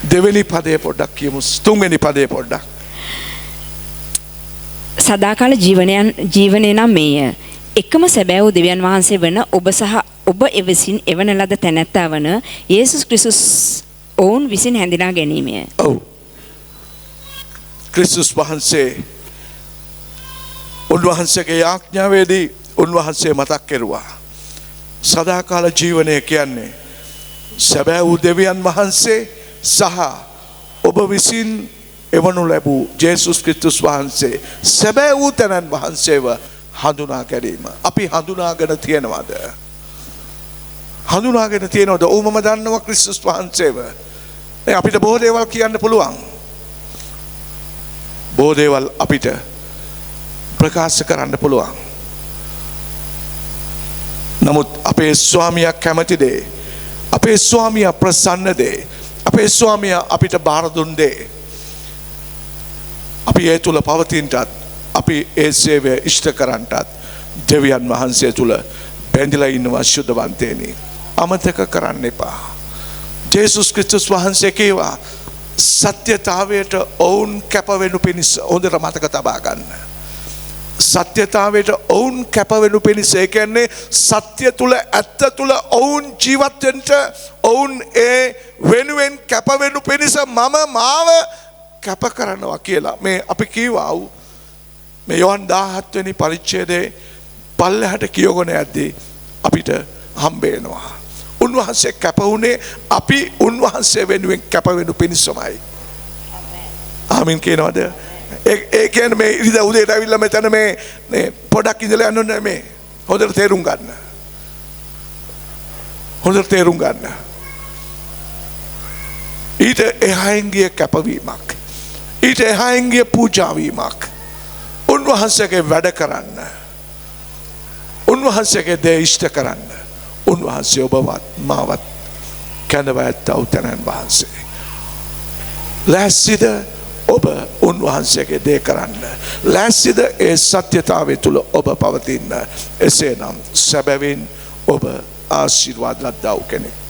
දෙවෙනි පදයේ පොඩ්ඩක් කියමු. තුන්වෙනි පදයේ පොඩ්ඩක්.
සදාකාල ජීවනය නම් මේය. එකම සැබෑ වූ දෙවියන් වහන්සේ වන ඔබ සහ ඔබ එවිසින් එවන ලද තැනැත්තා වන යේසුස් ක්‍රිස්තුස් ඔවුන් විසින් හැඳිනා ගැනීමය.
ඔව්. ක්‍රිස්තුස් වහන්සේ උන්වහන්සේගේ ආඥාවේදී උන්වහන්සේ මතක් කෙරුවා. සදාකාල ජීවනය කියන්නේ සැබෑ වූ දෙවියන් වහන්සේ සහ ඔබ විසින් එවනු ලැබූ ජේසුස් ක්‍රිස්තුස් වහන්සේ සැබෑ වූ තැනන් වහන්සේව හඳුනා ගැනීම. අපි හඳුනාගෙන තියෙනවද? හඳුනාගෙන තියෙනවද? ඔව් මම දන්නවා ක්‍රිස්තුස් වහන්සේව. අපිට බොහෝ දේවල් කියන්න පුළුවන්. බොහෝ දේවල් අපිට ප්‍රකාශ කරන්න පුළුවන්. නමුත් අපේ ස්වාමියා කැමති දේ, අපේ ස්වාමියා ප්‍රසන්න දේ, අපේ ස්වාමියා අපිට බාර දුන් දේ අපි ඒ තුල පවතිනටත් අපි ඒ සේවය ඉෂ්ට කරන්නටත් දෙවියන් වහන්සේ තුල බැඳිලා ඉන්නවා ශුද්ධවන්තේනි. අමතක කරන්න එපා. ජේසුස් ක්‍රිස්තුස් වහන්සේ කීවා සත්‍යතාවයට ඔවුන් කැපවෙනු පිණිස. හොඳට මතක තබා ගන්න. සත්‍යතාවයට ඔවුන් කැපවෙනු පිණිස. ඒ කියන්නේ සත්‍ය තුල ඇත්ත තුල ඔවුන් ජීවත් වෙන්න ඔවුන් ඒ වෙනුවෙන් කැපවෙනු පිණිස මම මාව කැප කරනවා කියලා. මේ අපි කීවා මේ යොහන් 17 වෙනි පරිච්ඡේදයේ පල්ලෙහාට කියවගෙන යද්දී අපිට හම්බ වෙනවා. උන්වහන්සේ කැප වුණේ අපි උන්වහන්සේ වෙනුවෙන් කැප වෙනු පිණිසමයි. ආමීන් කියනවාද? ඒ කියන්නේ මේ ඉරිදා උදේට ඇවිල්ලා මෙතන මේ පොඩක් ඉඳලා යන්න ඕනේ මේ. හොඳට තේරුම් ගන්න. හොඳට තේරුම් ගන්න. ඊට එහායින් ගිය කැපවීමක්. ඊට එහායින් ගිය පූජාවීමක්. උන්වහන්සේගේ වැඩ කරන්න. උන්වහන්සේගේ දේ ඉෂ්ට කරන්න. උන්වහන්සේ ඔබවත් මාවත් කැඳවා ඇත්තා උතනන් වහන්සේ. ලෑස්තිද ඔබ උන්වහන්සේගේ දේ කරන්න? ලෑස්තිද ඒ සත්‍යතාවය තුල ඔබ පවතින්න? එසේනම් සැබවින් ඔබ ආශිර්වාද ලද්දා වූ කෙනෙක්.